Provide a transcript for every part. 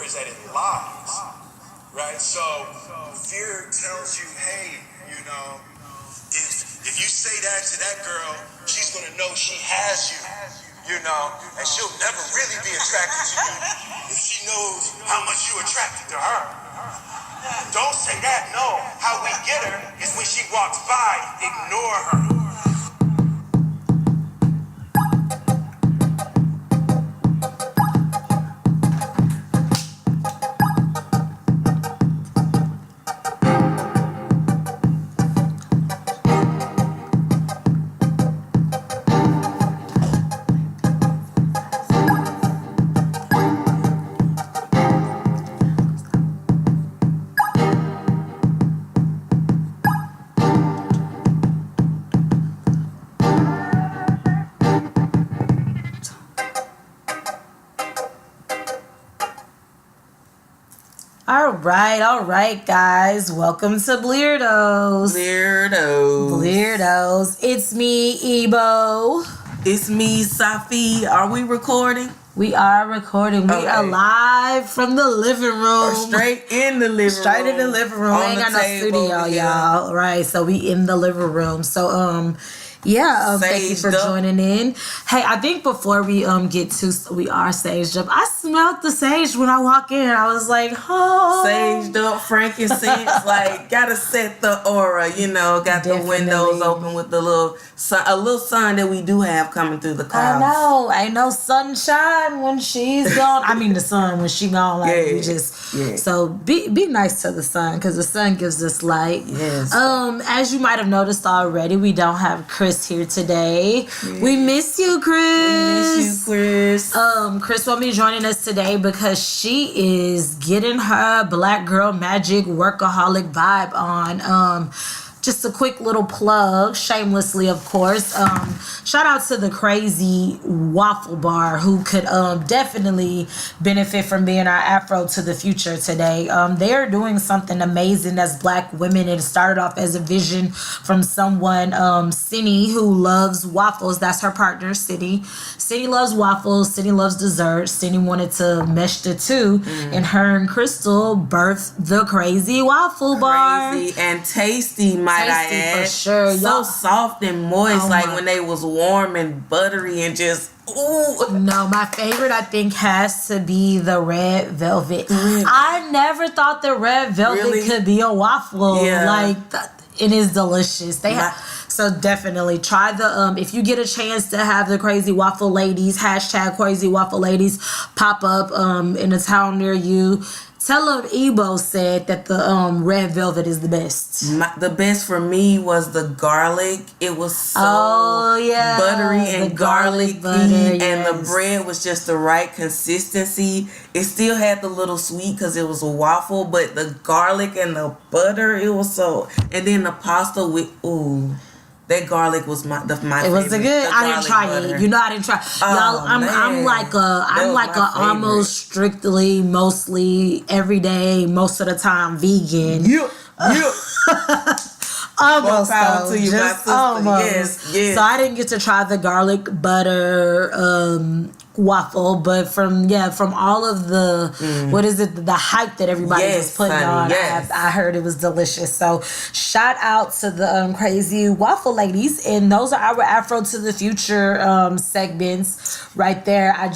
is that it lies, right? So fear tells you, hey, you know, if you say that to that girl, she's gonna know she has you know, and she'll never really be attracted to you if she knows how much you attracted to her. Don't say that, no. How we get her is when she walks by, ignore her. All right, guys. Welcome to Bleardos. It's me, Ebo. It's me, Safi. Are we recording? We are recording. We are live from the living room. Or straight in the living room. Straight in the living room. We ain't got no studio, y'all. Right, so we in the living room. So, thank you for joining in. Hey, I think before we get to, we are saged up. I smelled the sage when I walk in. I was like, oh. Saged up, frankincense, like, gotta set the aura, you know, got the windows open with the little sun that we do have coming through the clouds. I know. Ain't no sunshine when she's gone. I mean, the sun when she gone. Like, we just, so be nice to the sun, because the sun gives us light. Yes. As you might have noticed already, we don't have Chris here today. Yes. We miss you, Chris. Chris will be joining us today because she is getting her black girl magic workaholic vibe on. Just a quick little plug, shamelessly, of course. Shout out to the Crazy Waffle Bar, who could definitely benefit from being our Afro to the future today. They're doing something amazing as black women. It started off as a vision from someone, Cindy, who loves waffles. That's her partner, Cindy. Cindy loves waffles. Cindy loves desserts. Cindy wanted to mesh the two, and her and Crystal birthed the Crazy Waffle Bar. Crazy and tasty, might I add. For sure. So soft and moist, like when they was warm and buttery and just ooh. No, my favorite I think has to be the red velvet. I never thought the red velvet could be a waffle. Like it is delicious. So definitely try the if you get a chance to have the Crazy Waffle Ladies #Crazy Waffle Ladies pop up in a town near you. Tell them Ebo said that the red velvet is the best. The best for me was the garlic. It was so buttery and garlicky, and the bread was just the right consistency. It still had the little sweet because it was a waffle, but the garlic and the butter, it was so. And then the pasta with that garlic was my favorite. It was good. I didn't try it. You know, I didn't try. Y'all, I'm like a almost strictly, mostly every day, most of the time vegan. Almost though, to you, just almost. Yes. So I didn't get to try the garlic butter waffle, but from all of the what is it, the hype that everybody was putting on, I heard it was delicious. So shout out to the Crazy Waffle Ladies, and those are our Afro to the Future segments right there. I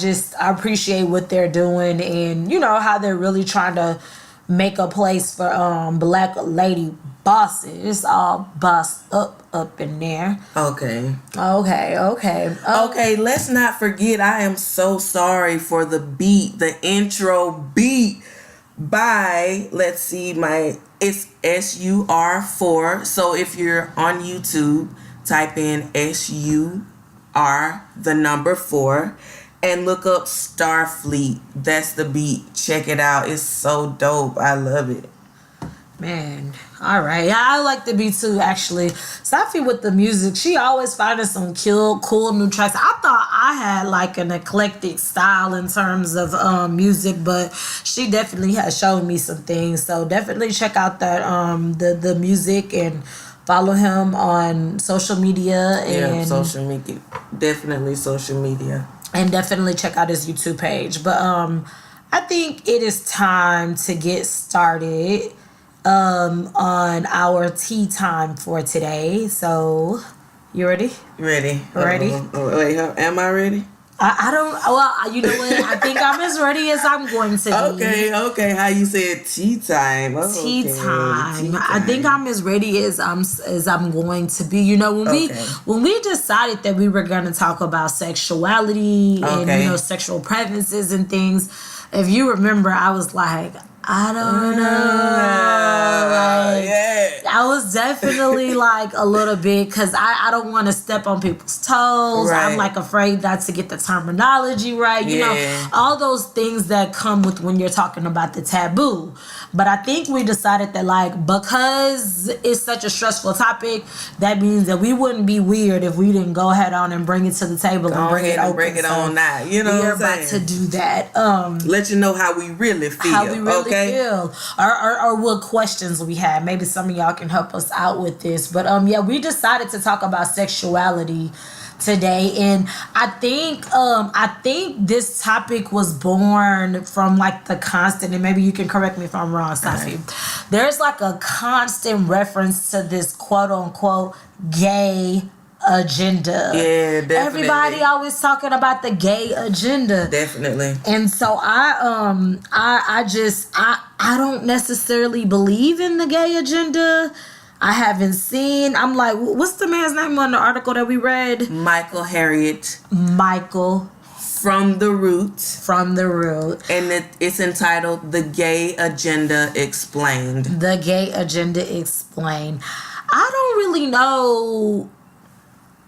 appreciate what they're doing, and you know how they're really trying to make a place for black lady bosses. It's all bossed up in there. Okay, let's not forget, I am so sorry for the beat, the intro beat by, let's see, it's SUR4. So if you're on YouTube, type in SUR, the number 4, and look up Starfleet. That's the beat. Check it out. It's so dope. I love it. Man, all right. I like the beat too, actually. Safi with the music, she always finding some cool new tracks. I thought I had like an eclectic style in terms of music, but she definitely has shown me some things. So definitely check out that the music, and follow him on social media. And social media. Definitely social media. And definitely check out his YouTube page. But I think it is time to get started on our tea time for today. So, you ready? Ready. Ready? Wait, am I ready? I don't. Well, you know what? I think I'm as ready as I'm going to be. Okay. How you said tea time? Tea time. I think I'm as ready as I'm going to be. You know, when we decided that we were going to talk about sexuality and sexual preferences and things, if you remember, I was like, I don't know. I was definitely like a little bit because I don't want to step on people's toes. Right. I'm like afraid not to get the terminology right. You know, all those things that come with when you're talking about the taboo. But I think we decided that like because it's such a stressful topic, that means that we wouldn't be weird if we didn't go ahead on and bring it to the table and bring it open. Break it on now. You know what I'm saying? We're about to do that. Let you know how we really feel. Feel or what questions we have. Maybe some of y'all can help us out with this, but we decided to talk about sexuality today, and I think this topic was born from like the constant, and maybe you can correct me if I'm wrong, Safi. There's like a constant reference to this quote unquote gay agenda. Yeah, definitely. Everybody always talking about the gay agenda. Definitely. And so I don't necessarily believe in the gay agenda. I haven't seen. I'm like, what's the man's name on the article that we read? Michael Harriet. Michael. From the Root. And it's entitled The Gay Agenda Explained. The Gay Agenda Explained. I don't really know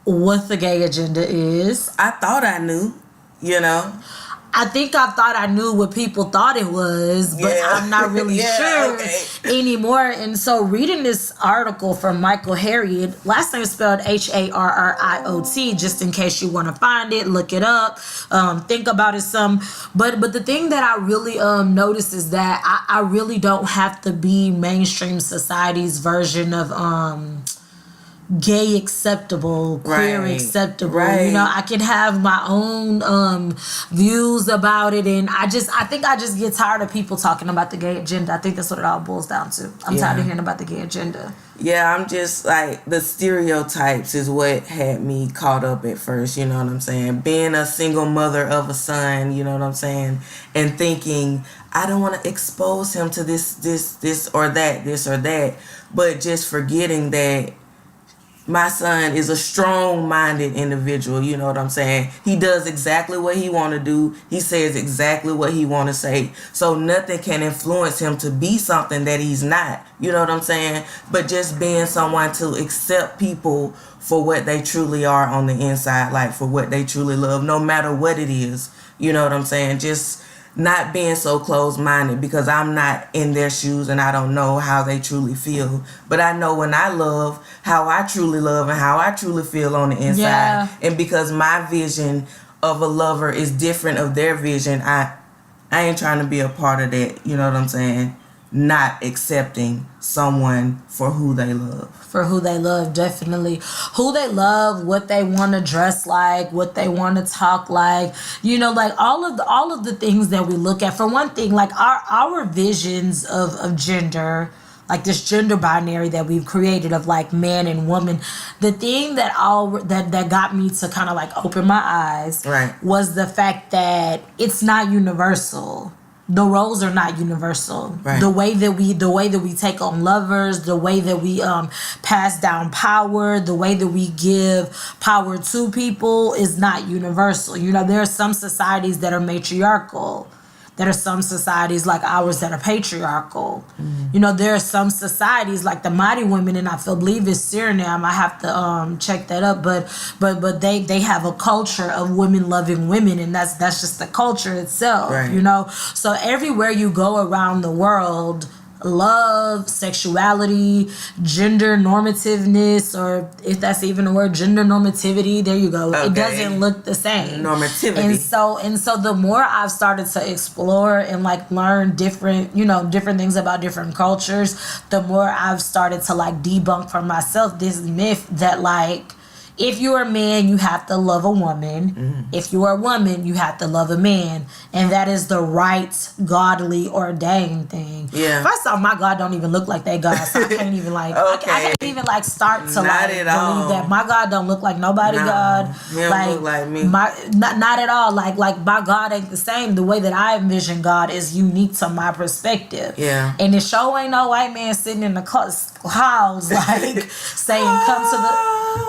what the gay agenda is. I thought I knew, you know. I think I thought I knew what people thought it was, but I'm not really sure anymore. And so reading this article from Michael Harriot, last name is spelled Harriot, just in case you want to find it, look it up, think about it some. But the thing that I really noticed is that I really don't have to be mainstream society's version of gay acceptable, queer acceptable. You know, I can have my own views about it, and I think I just get tired of people talking about the gay agenda. I think that's what it all boils down to. I'm tired of hearing about the gay agenda. Yeah, I'm just like, the stereotypes is what had me caught up at first, you know what I'm saying? Being a single mother of a son, you know what I'm saying? And thinking, I don't want to expose him to this or that, but just forgetting that my son is a strong-minded individual, you know what I'm saying? He does exactly what he want to do. He says exactly what he want to say. So nothing can influence him to be something that he's not, you know what I'm saying? But just being someone to accept people for what they truly are on the inside, like for what they truly love, no matter what it is, you know what I'm saying? Just not being so closed-minded, because I'm not in their shoes and I don't know how they truly feel. But I know when I love, how I truly love and how I truly feel on the inside. Yeah. And because my vision of a lover is different of their vision, I ain't trying to be a part of that, you know what I'm saying? Not accepting someone for who they love. For who they love, definitely. Who they love, what they want to dress like, what they want to talk like. You know, like all of the things that we look at. For one thing, like our visions of gender, like this gender binary that we've created of like man and woman. The thing that got me to kind of like open my eyes was the fact that it's not universal. The roles are not universal. Right. The way that we take on lovers, the way that we pass down power, the way that we give power to people is not universal. You know, there are some societies that are matriarchal. There are some societies like ours that are patriarchal. You know, there are some societies like the Mighty Women, and I believe it's Suriname. I have to check that up, but they have a culture of women loving women, and that's just the culture itself. Right. You know, so everywhere you go around the world, love, sexuality, gender normativeness, or if that's even a word, gender normativity, there you go. Okay. It doesn't look the same. Normativity. And so the more I've started to explore and like learn different things about different cultures, the more I've started to like debunk for myself this myth that like if you're a man, you have to love a woman. Mm-hmm. If you're a woman, you have to love a man. And that is the right, godly, ordained thing. Yeah. First off, my God don't even look like that God. So I can't even like, I can't even like start to Not like at believe all. that. My God don't look like nobody God. He don't look like me. Not at all. Like my God ain't the same. The way that I envision God is unique to my perspective. Yeah. And it sure ain't no white man sitting in the house like saying,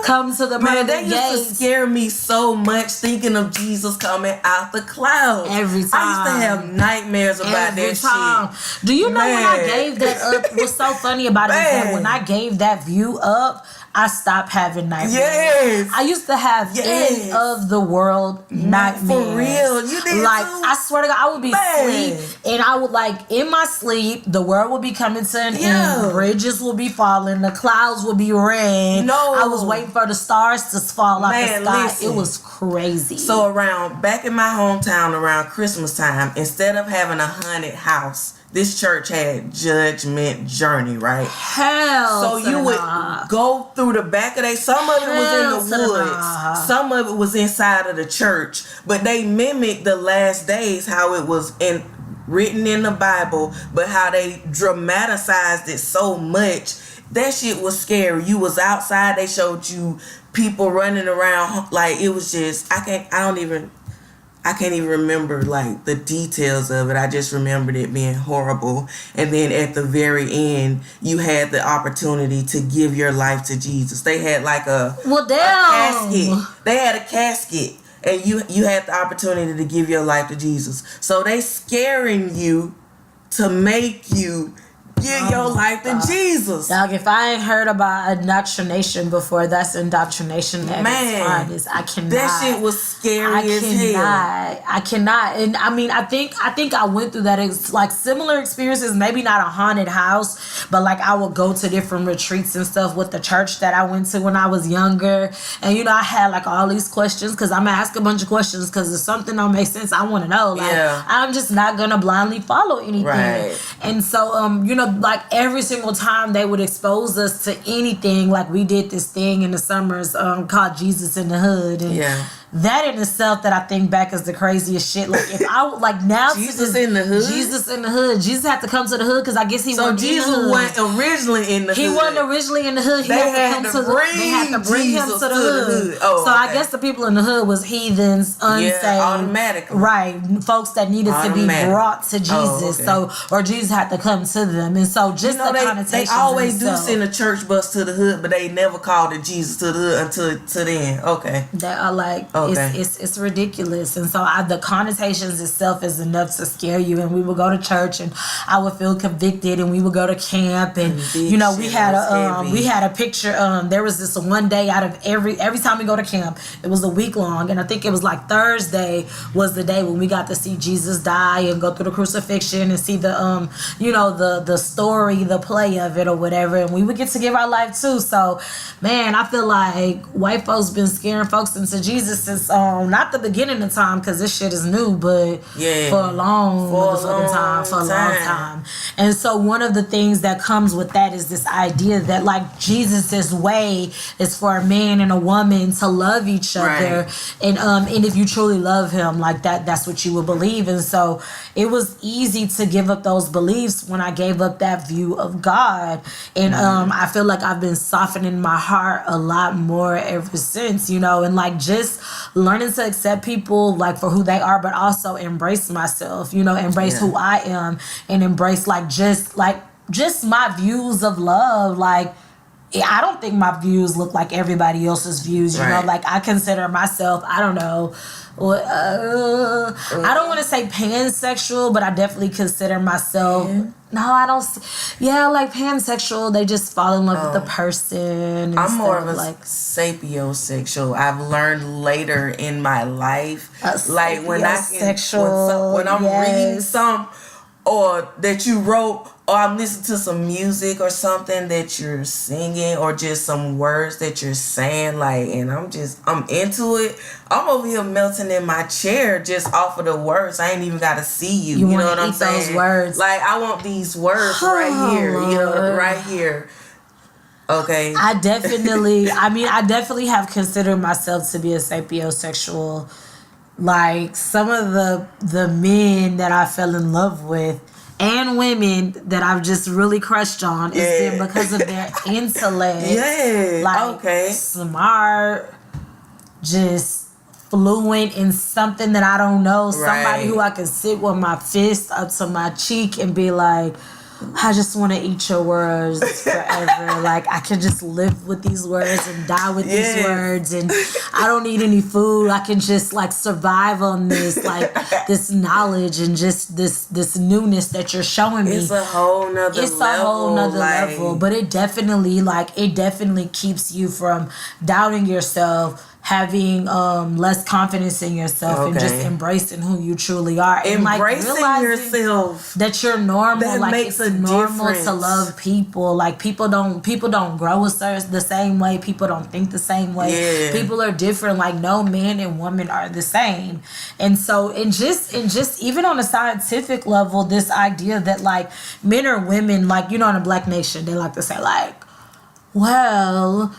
come to the man, that gates. used to scare me so much thinking of Jesus coming out the clouds. Every time. I used to have nightmares about that shit. Do you know when I gave that up? What's so funny about it is that when I gave that view up, I stopped having nightmares. Yes. I used to have end of the world nightmares. For real. You did like, too? I swear to God, I would be asleep and I would like, in my sleep, the world would be coming to an end. Bridges will be falling. The clouds will be red. No. I was waiting for the stars to fall out the sky. Listen. It was crazy. So back in my hometown around Christmas time, instead of having a haunted house, this church had Judgment Journey, right? Hell. So you would go through the back of some of it was in the woods. Some of it was inside of the church. But they mimicked the last days, how it was written in the Bible, but how they dramatized it so much. That shit was scary. You was outside, they showed you people running around. Like, it was just, I can't even remember like the details of it. I just remembered it being horrible. And then at the very end, you had the opportunity to give your life to Jesus. They had like a casket. They had a casket, and you had the opportunity to give your life to Jesus. So they scaring you to make you give your life to Jesus. Dog, if I ain't heard about indoctrination before, that's indoctrination at its finest. I cannot. That shit was scary as hell. I cannot. And I mean, I think I went through that. It's like similar experiences, maybe not a haunted house, but like I would go to different retreats and stuff with the church that I went to when I was younger. And I had like all these questions because I'm gonna ask a bunch of questions because if something don't make sense, I want to know. Like, I'm just not gonna blindly follow anything. Right. And so, like every single time they would expose us to anything, like we did this thing in the summers called Jesus in the Hood, and that in itself, that I think back is the craziest shit. Like if I like now Jesus in the Hood, Jesus had to come to the hood because I guess he wasn't Jesus wasn't originally in the hood. He wasn't originally in the hood. They had to bring him to the hood. Oh, so I guess the people in the hood was heathens, unsaved, automatically, right? Folks that needed to be brought to Jesus. So or Jesus had to come to them, and so just the connotations. They always do send a church bus to the hood, but they never called it Jesus to the hood until to then. Okay, that are like. It's ridiculous. And so the connotations itself is enough to scare you. And we would go to church and I would feel convicted, and we would go to camp, and we had a picture. There was this one day out of every time we go to camp, it was a week long, and I think it was like Thursday was the day when we got to see Jesus die and go through the crucifixion and see the the story, the play of it or whatever, and we would get to give our life too. So man, I feel like white folks been scaring folks into Jesus since not the beginning of time, because this shit is new, but for a long time. And so one of the things that comes with that is this idea that like Jesus' way is for a man and a woman to love each other, and if you truly love him like that's what you will believe. And so it was easy to give up those beliefs when I gave up that view of God, and I feel like I've been softening my heart a lot more ever since, and like just learning to accept people like for who they are, but also embrace myself, embrace who I am, and embrace just my views of love. Like I don't think my views look like everybody else's views, like I consider myself, I don't know, I don't want to say pansexual, but I definitely consider myself I don't. Yeah, like pansexual, they just fall in love with the person. I'm more of a sapiosexual. I've learned later in my life, like when I'm reading some, or that you wrote, or I'm listening to some music or something that you're singing, or just some words that you're saying, like, and I'm into it. I'm over here melting in my chair just off of the words. I ain't even got to see you. You know what I'm saying? Those words. Like, I want these words right here. Right here. Okay. I definitely have considered myself to be a sapiosexual. Like, some of the men that I fell in love with and women that I've just really crushed on is been because of their intellect. Yeah. Like, smart, just fluent in something that I don't know. Somebody who I can sit with my fist up to my cheek and be like, I just want to eat your words forever. Like, I can just live with these words and die with these words, and I don't need any food. I can just like survive on this, like this knowledge and just this newness that you're showing me. It's a whole nother level. But it definitely keeps you from doubting yourself, having less confidence in yourself, and just embracing who you truly are. And embracing yourself, that you're normal. That like, makes it's normal to love people. Like, people don't grow the same way. People don't think the same way. Yeah. People are different. Like, no man and woman are the same. And so, and just even on a scientific level, this idea that like men or women, like, you know, in a Black nation, they like to say like, well,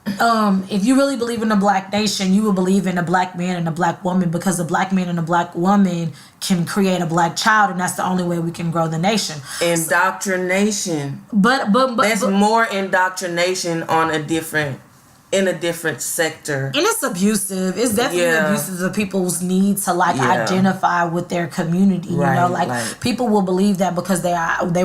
if you really believe in a Black nation, you will believe in a Black man and a Black woman, because a Black man and a Black woman can create a Black child, and that's the only way we can grow the nation. Indoctrination. But there's more indoctrination in a different sector. And it's abusive. It's definitely abusive of people's need to like identify with their community. You know, like people will believe that because they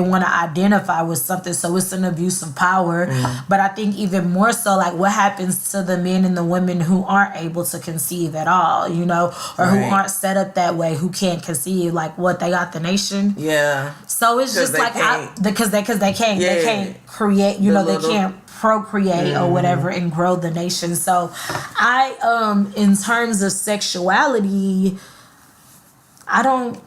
want to identify with something. So it's an abuse of power. But I think even more so, like, what happens to the men and the women who aren't able to conceive at all, you know, or who aren't set up that way, who can't conceive, like, what, they got the nation? Yeah. So it's just like, because they can't create, you know, they can't procreate or whatever and grow the nation. So I in terms of sexuality, I'm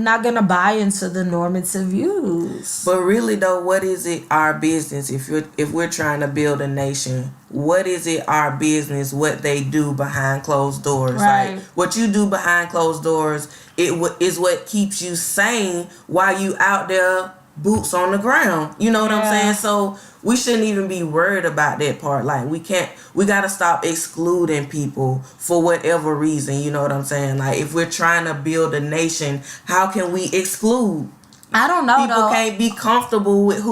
not gonna buy into the normative views. But really though, what is it our business if we're trying to build a nation? What is it our business what they do behind closed doors? Like, what you do behind closed doors, is what keeps you sane while you out there boots on the ground. You know what I'm saying? So we shouldn't even be worried about that part. Like, we gotta stop excluding people for whatever reason. You know what I'm saying? Like, if we're trying to build a nation, how can we exclude? I don't know. People can't be comfortable with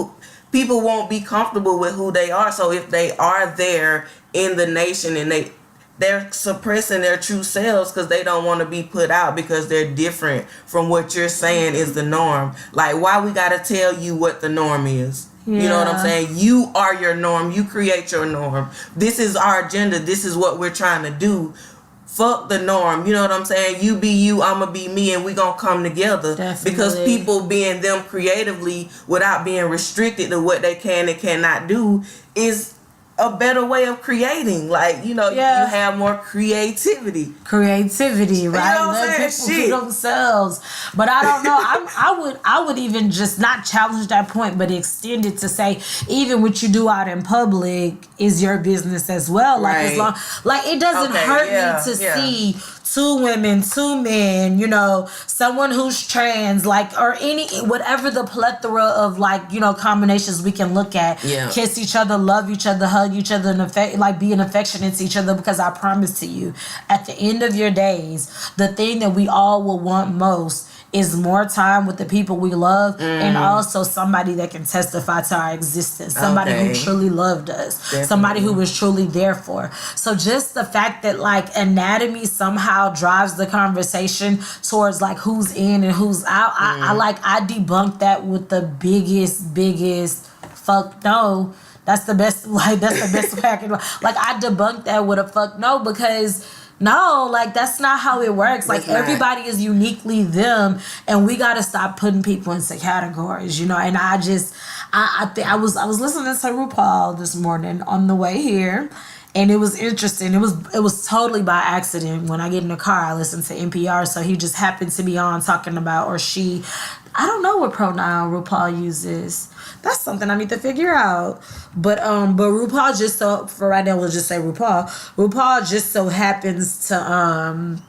people won't be comfortable with who they are. So if they are there in the nation and they're suppressing their true selves because they don't want to be put out because they're different from what you're saying is the norm. Like, why we gotta tell you what the norm is? You know what I'm saying? You are your norm. You create your norm. This is our agenda. This is what we're trying to do. Fuck the norm. You know what I'm saying? You be you, I'ma be me, and we gonna come together. Definitely. Because people being them creatively without being restricted to what they can and cannot do is a better way of creating. Like, you know, you have more creativity, right? You know what I'm saying? People themselves. But I don't know. I would even just not challenge that point, but extend it to say, even what you do out in public is your business as well. Like, as long, like, it doesn't hurt me to see 2 women, 2 men, you know, someone who's trans, like, or whatever the plethora of, like, you know, combinations we can look at. Kiss each other, love each other, hug each other, and like, being affectionate to each other, because I promise to you, at the end of your days, the thing that we all will want most is more time with the people we love, and also somebody that can testify to our existence, somebody who truly loved us, somebody who was truly there for. So just the fact that, like, anatomy somehow drives the conversation towards, like, who's in and who's out, I debunk that with the biggest fuck no. That's the best way I can, like, I debunk that with a fuck no, because no, like, that's not how it works. Like, everybody is uniquely them, and we gotta stop putting people into categories, you know. And I was listening to RuPaul this morning on the way here, and it was interesting. It was totally by accident. When I get in the car, I listen to NPR, so he just happened to be on talking about, or she, I don't know what pronoun RuPaul uses. That's something I need to figure out. But RuPaul just so, for right now, we'll just say RuPaul. RuPaul just so happens to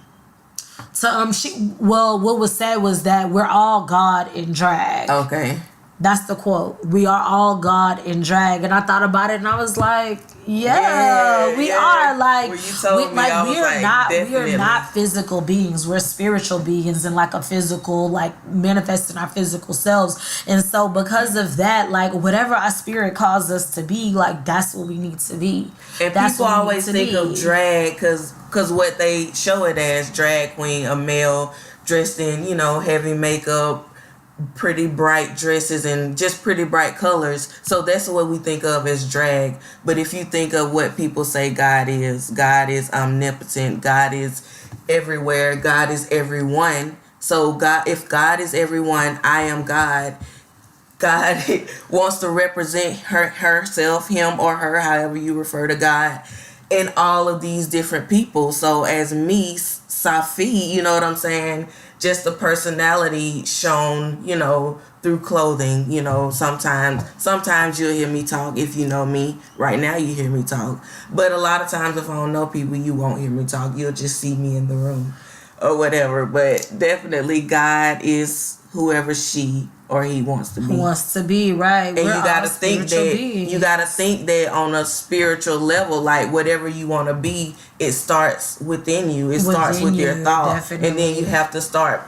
what was said was that we're all God in drag. Okay. That's the quote. We are all God in drag. And I thought about it and I was like, yeah, we are. Like, when you told me, I was we are not physical beings. We're spiritual beings and like a physical, like manifesting our physical selves. And so because of that, like whatever our spirit calls us to be, like that's what we need to be. And that's people always think of drag because what they show it as, drag queen, a male dressed in, you know, heavy makeup, pretty bright dresses and just pretty bright colors. So that's what we think of as drag. But if you think of what people say God is omnipotent, God is everywhere, God is everyone. So God, if God is everyone, I am God. God wants to represent herself, him or her, however you refer to God, in all of these different people. So as me, Safi, you know what I'm saying? Just the personality shown, you know, through clothing. You know, sometimes you'll hear me talk if you know me. Right now you hear me talk. But a lot of times if I don't know people, you won't hear me talk. You'll just see me in the room or whatever. But definitely God is whoever she or he wants to be. Right. And you gotta think that on a spiritual level, like whatever you want to be, it starts within you. It starts with your thought. Definitely. And then you have to start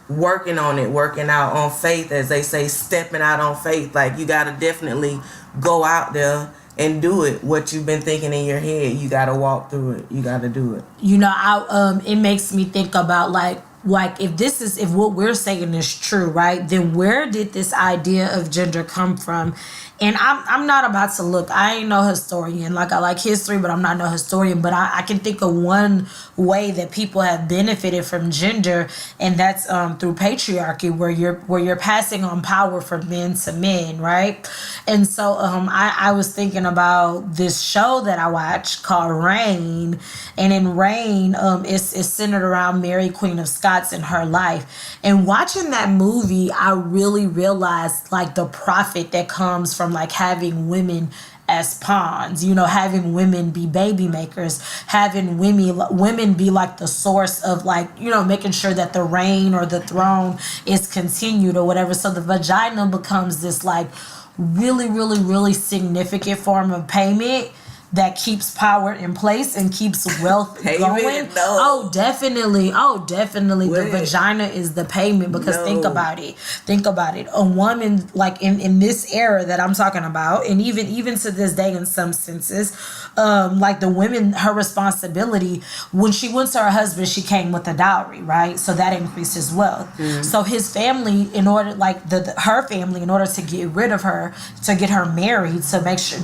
working on it, working out on faith, as they say, stepping out on faith. Like you gotta definitely go out there and do it. What you've been thinking in your head, you gotta walk through it. You gotta do it. You know, it makes me think about like if what we're saying is true, right, then where did this idea of gender come from? And I'm not about to look. I ain't no historian. Like I like history, but I'm not no historian. But I can think of one way that people have benefited from gender, and that's through patriarchy, where you're passing on power from men to men, right? And so I was thinking about this show that I watched called Reign, and in Reign, it's centered around Mary, Queen of Scots, and her life. And watching that movie, I really realized like the profit that comes from like having women as pawns, you know, having women be baby makers, having women be like the source of like, you know, making sure that the reign or the throne is continued or whatever. So the vagina becomes this like really, really, really significant form of payment that keeps power in place and keeps wealth going. No. Oh, definitely. The vagina is the payment because think about it. A woman, like in this era that I'm talking about, and even to this day in some senses, like the women, her responsibility, when she went to her husband, she came with a dowry, right? So that increased his wealth. Mm-hmm. So his family, in order, like her family, in order to get rid of her, to get her married, to make sure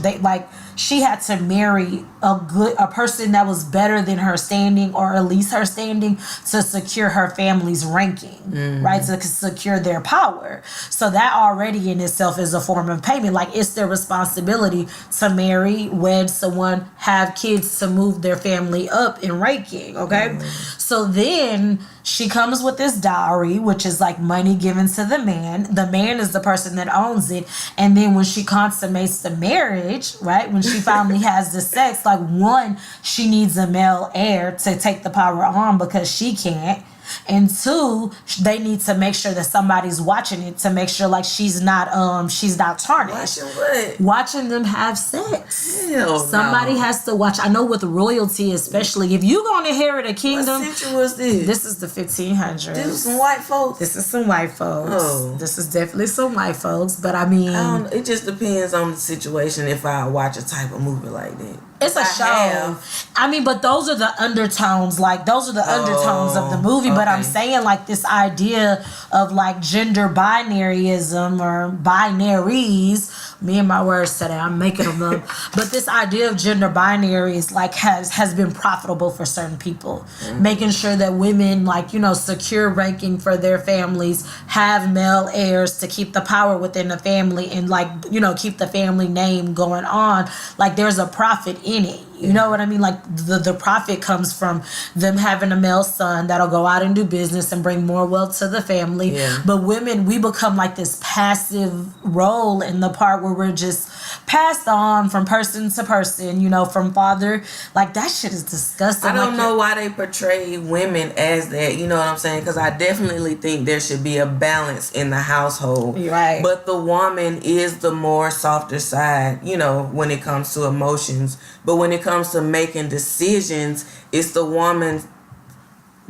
she had to marry a person that was better than her standing, or at least her standing, to secure her family's ranking, right? To secure their power. So that already in itself is a form of payment. Like it's their responsibility to marry, wed someone, have kids, to move their family up in ranking, okay? So then she comes with this dowry, which is like money given to the man. The man is the person that owns it. And then when she consummates the marriage, right, when she finally has the sex, like one, she needs a male heir to take the power on because she can't. And two, they need to make sure that somebody's watching it to make sure like she's not tarnished. Watching what? Watching them have sex. Hell Somebody has to watch. I know with royalty, especially if you gonna inherit a kingdom. What century was this? This is the 1500s. This is some white folks. This is some white folks. Oh. This is definitely some white folks. But I mean, it just depends on the situation if I watch a type of movie like that. It's a show. I mean, but those are the undertones. Like, those are the undertones of the movie. But I'm saying, like, this idea of, like, gender binaryism or binaries. Me and my words today, I'm making them up. But this idea of gender binaries, like, has been profitable for certain people. Mm-hmm. Making sure that women, like, you know, secure ranking for their families, have male heirs to keep the power within the family and, like, you know, keep the family name going on. Like, there's a profit in it. You know what I mean? Like the profit comes from them having a male son that'll go out and do business and bring more wealth to the family. Yeah. But women, we become like this passive role in the part where we're just passed on from person to person, you know, from father. Like, that shit is disgusting. I don't know why they portray women as that, you know what I'm saying? Because I definitely think there should be a balance in the household. Right. But the woman is the more softer side, you know, when it comes to emotions. But when it comes to making decisions, it's the woman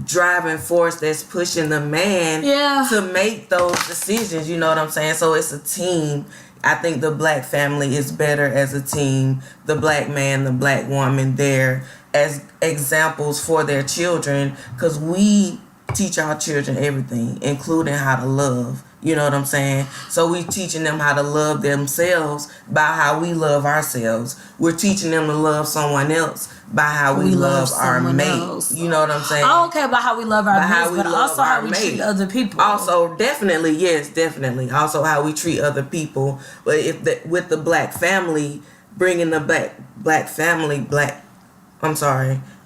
driving force that's pushing the man to make those decisions, you know what I'm saying? So it's a team. I think the black family is better as a team. The black man, the black woman, there as examples for their children, because we teach our children everything, including how to love. You know what I'm saying? So we teaching them how to love themselves by how we love ourselves. We're teaching them to love someone else by how we love our mate. Else. You know what I'm saying? I don't care about how we love our mates, but also how we treat other people. Also, definitely, yes, definitely. Also, how we treat other people. But with the black family, bringing the black family,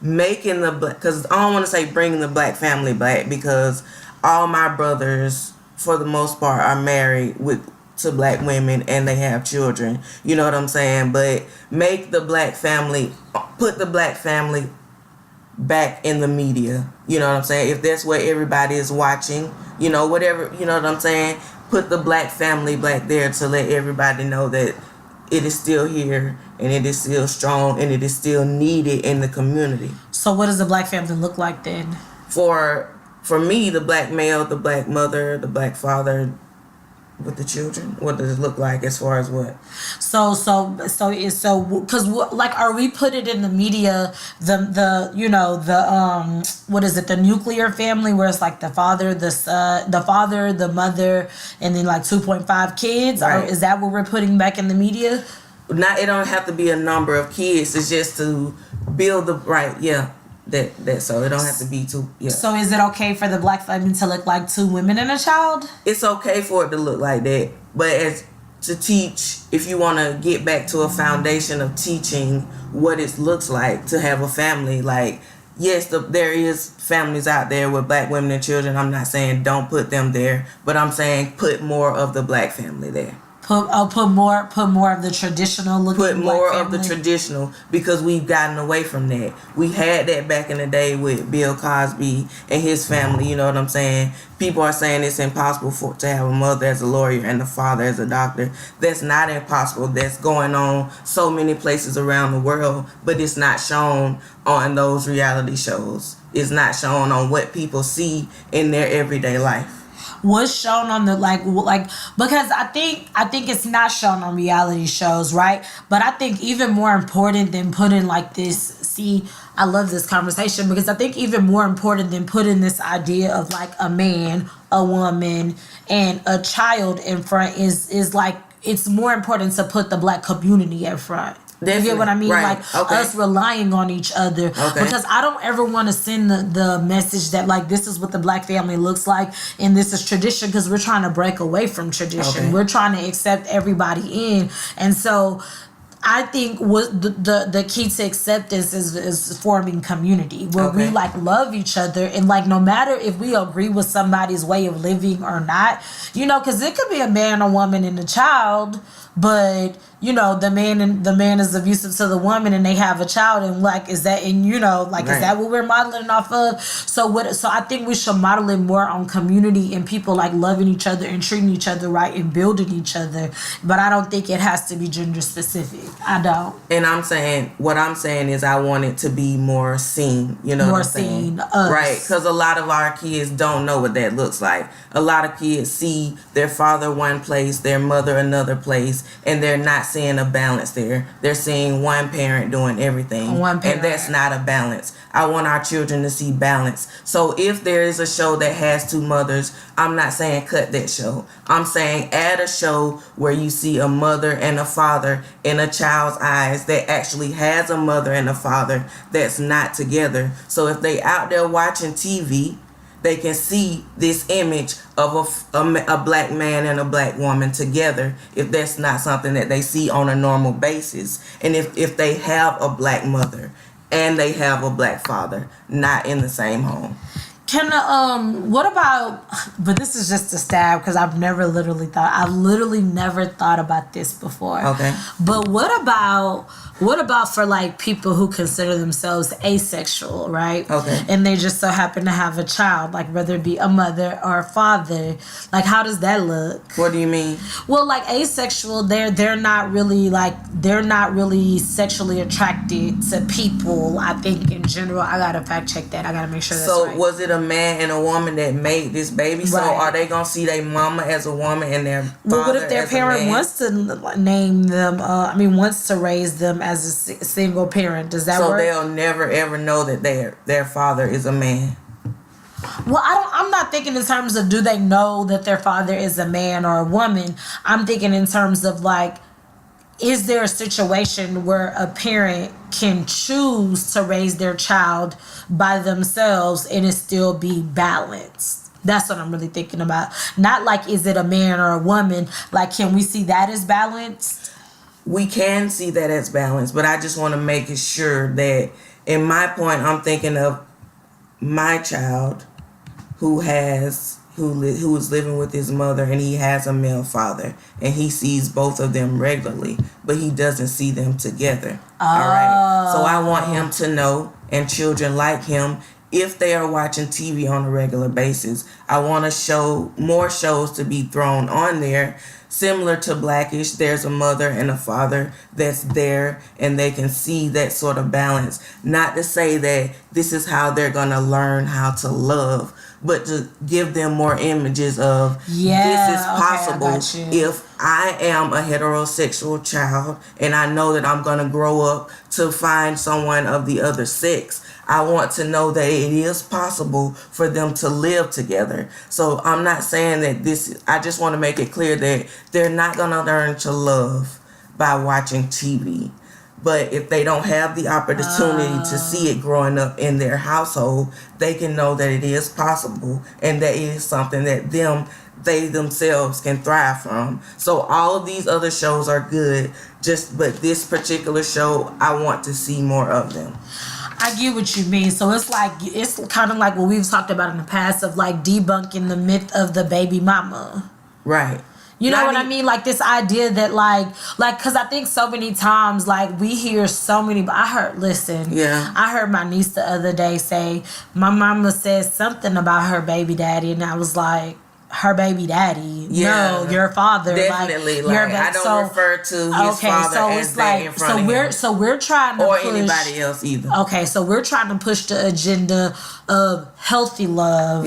making the black, because I don't want to say bringing the black family back, because all my brothers, for the most part, are married to black women and they have children. You know what I'm saying? But make the black family, put the black family back in the media. You know what I'm saying? If that's where everybody is watching, you know, whatever, you know what I'm saying? Put the black family back there to let everybody know that it is still here and it is still strong and it is still needed in the community. So what does the black family look like then? For me, the black male, the black mother, the black father with the children. What does it look like as far as what? Because like, are we put it in the media, the what is it, the nuclear family, where it's like the father, the mother, and then like 2.5 kids? Right. Or is that what we're putting back in the media? It don't have to be a number of kids. It's just to build that so it don't have to be two. Yeah. So is it okay for the black family to look like 2 women and a child? It's okay for it to look like that, but as to teach, if you want to get back to a foundation of teaching what it looks like to have a family, like, yes, there is families out there with black women and children. I'm not saying don't put them there, but I'm saying put more of the black family there. Put more of the traditional looking. Put more of the traditional, because we've gotten away from that. We had that back in the day with Bill Cosby and his family. You know what I'm saying? People are saying it's impossible to have a mother as a lawyer and the father as a doctor. That's not impossible. That's going on so many places around the world, but it's not shown on those reality shows. It's not shown on what people see in their everyday life. Was shown on the like because I think it's not shown on reality shows, right? But I think even more important than putting like this, see, I love this conversation, because I think even more important than putting this idea of like a man, a woman, and a child in front is like, it's more important to put the black community in front. Definitely. You get what I mean? Right. Like, us relying on each other. Okay. Because I don't ever want to send the message that, like, this is what the black family looks like and this is tradition, because we're trying to break away from tradition. Okay. We're trying to accept everybody in. And so I think what the key to acceptance is forming community where we like love each other, and like no matter if we agree with somebody's way of living or not, you know, because it could be a man, a woman, and a child, but you know the man is abusive to the woman and they have a child, and like is that, and you know, like is that what we're modeling off of? So I think we should model it more on community and people like loving each other and treating each other right and building each other. But I don't think it has to be gender specific. I don't. And what I'm saying is I want it to be more seen. You know, more seen, right? Because a lot of our kids don't know what that looks like. A lot of kids see their father one place, their mother another place, and they're not seeing a balance there. They're seeing one parent doing everything, and that's not a balance. I want our children to see balance. So if there is a show that has 2 mothers, I'm not saying cut that show. I'm saying add a show where you see a mother and a father in a child's eyes that actually has a mother and a father that's not together. So if they out there watching TV, they can see this image of a black man and a black woman together, if that's not something that they see on a normal basis. And if they have a black mother and they have a black father, not in the same home. What about, but this is just a stab because I've literally never thought about this before. Okay. But what about for like people who consider themselves asexual, right? Okay. And they just so happen to have a child, like whether it be a mother or a father. Like, how does that look? What do you mean? Well, like asexual, they're not really sexually attracted to people. I think in general, I gotta fact check that. I gotta make sure that's right. So was it a man and a woman that made this baby? So are they gonna see their mama as a woman and their father well, what if their as parent a man? wants to name them? Wants to raise them as a single parent? Does that work? So they'll never ever know that their father is a man. Well, I'm not thinking in terms of do they know that their father is a man or a woman. I'm thinking in terms of like, is there a situation where a parent can choose to raise their child by themselves and it still be balanced? That's what I'm really thinking about. Not like, is it a man or a woman? Like, can we see that as balanced? We can see that as balanced, but I just want to make it sure that in my point, I'm thinking of my child who is living with his mother and he has a male father and he sees both of them regularly, but he doesn't see them together. Oh. All right. So I want him to know, and children like him, if they are watching TV on a regular basis, I want to show more shows to be thrown on there. Similar to Blackish, there's a mother and a father that's there and they can see that sort of balance. Not to say that this is how they're going to learn how to love, but to give them more images of this is possible if I am a heterosexual child and I know that I'm going to grow up to find someone of the other sex. I want to know that it is possible for them to live together. So I'm not saying that I just want to make it clear that they're not going to learn to love by watching TV. But if they don't have the opportunity to see it growing up in their household, they can know that it is possible and that it is something that they themselves can thrive from. So all of these other shows are good, but this particular show, I want to see more of them. I get what you mean. So it's kind of like what we've talked about in the past of like debunking the myth of the baby mama. Right. You know what I mean? Like this idea that like, cause I think so many times, like we hear so many, I heard my niece the other day say, my mama said something about her baby daddy. And I was like, her baby daddy? Yeah. No, your father. Definitely. I don't refer to his father as that in front of him. So we're trying to push, anybody else either. Okay, so we're trying to push the agenda of healthy love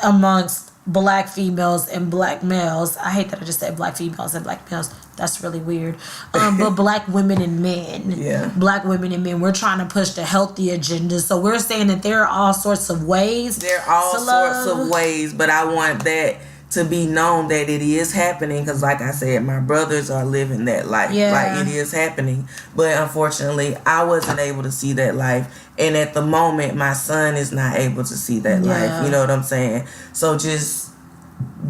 amongst black females and black males. I hate that I just said black females and black males. That's really weird. But black women and men. Yeah. Black women and men. We're trying to push the healthy agenda. So we're saying that there are all sorts of ways. There are all sorts of ways, but I want that to be known that it is happening, because like I said, my brothers are living that life. Like it is happening. But unfortunately, I wasn't able to see that life. And at the moment, my son is not able to see that life. You know what I'm saying? So just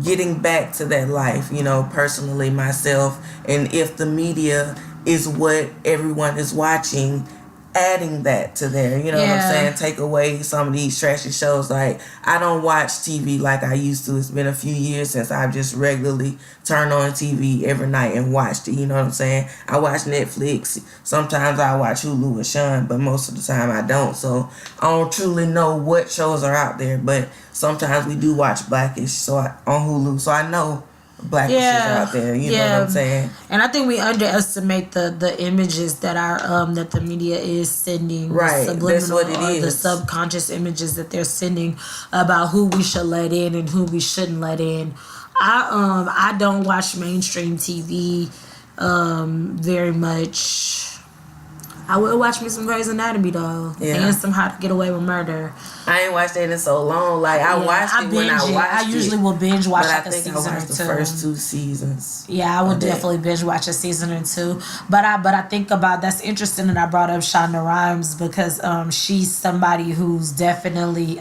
getting back to that life, personally myself, and if the media is what everyone is watching, adding that to there, what I'm saying? Take away some of these trashy shows. Like, I don't watch TV like I used to. It's been a few years since I've just regularly turned on TV every night and watched it. You know what I'm saying? I watch Netflix. Sometimes I watch Hulu with Sean, but most of the time I don't. So I don't truly know what shows are out there, but sometimes we do watch Blackish on Hulu, so I know Blackish is out there. You know what I'm saying? And I think we underestimate the images that that the media is sending. Right, that's what it is. The subconscious images that they're sending about who we should let in and who we shouldn't let in. I don't watch mainstream TV very much. I will watch me some Grey's Anatomy though, and some How to Get Away with Murder. I ain't watched that in so long. Like I watched it when I watched it. I usually will binge watch like a season or two. I watched the first 2 seasons. Yeah, I would definitely binge watch a season or two. But I think about, that's interesting that I brought up Shonda Rhimes, because she's somebody who's definitely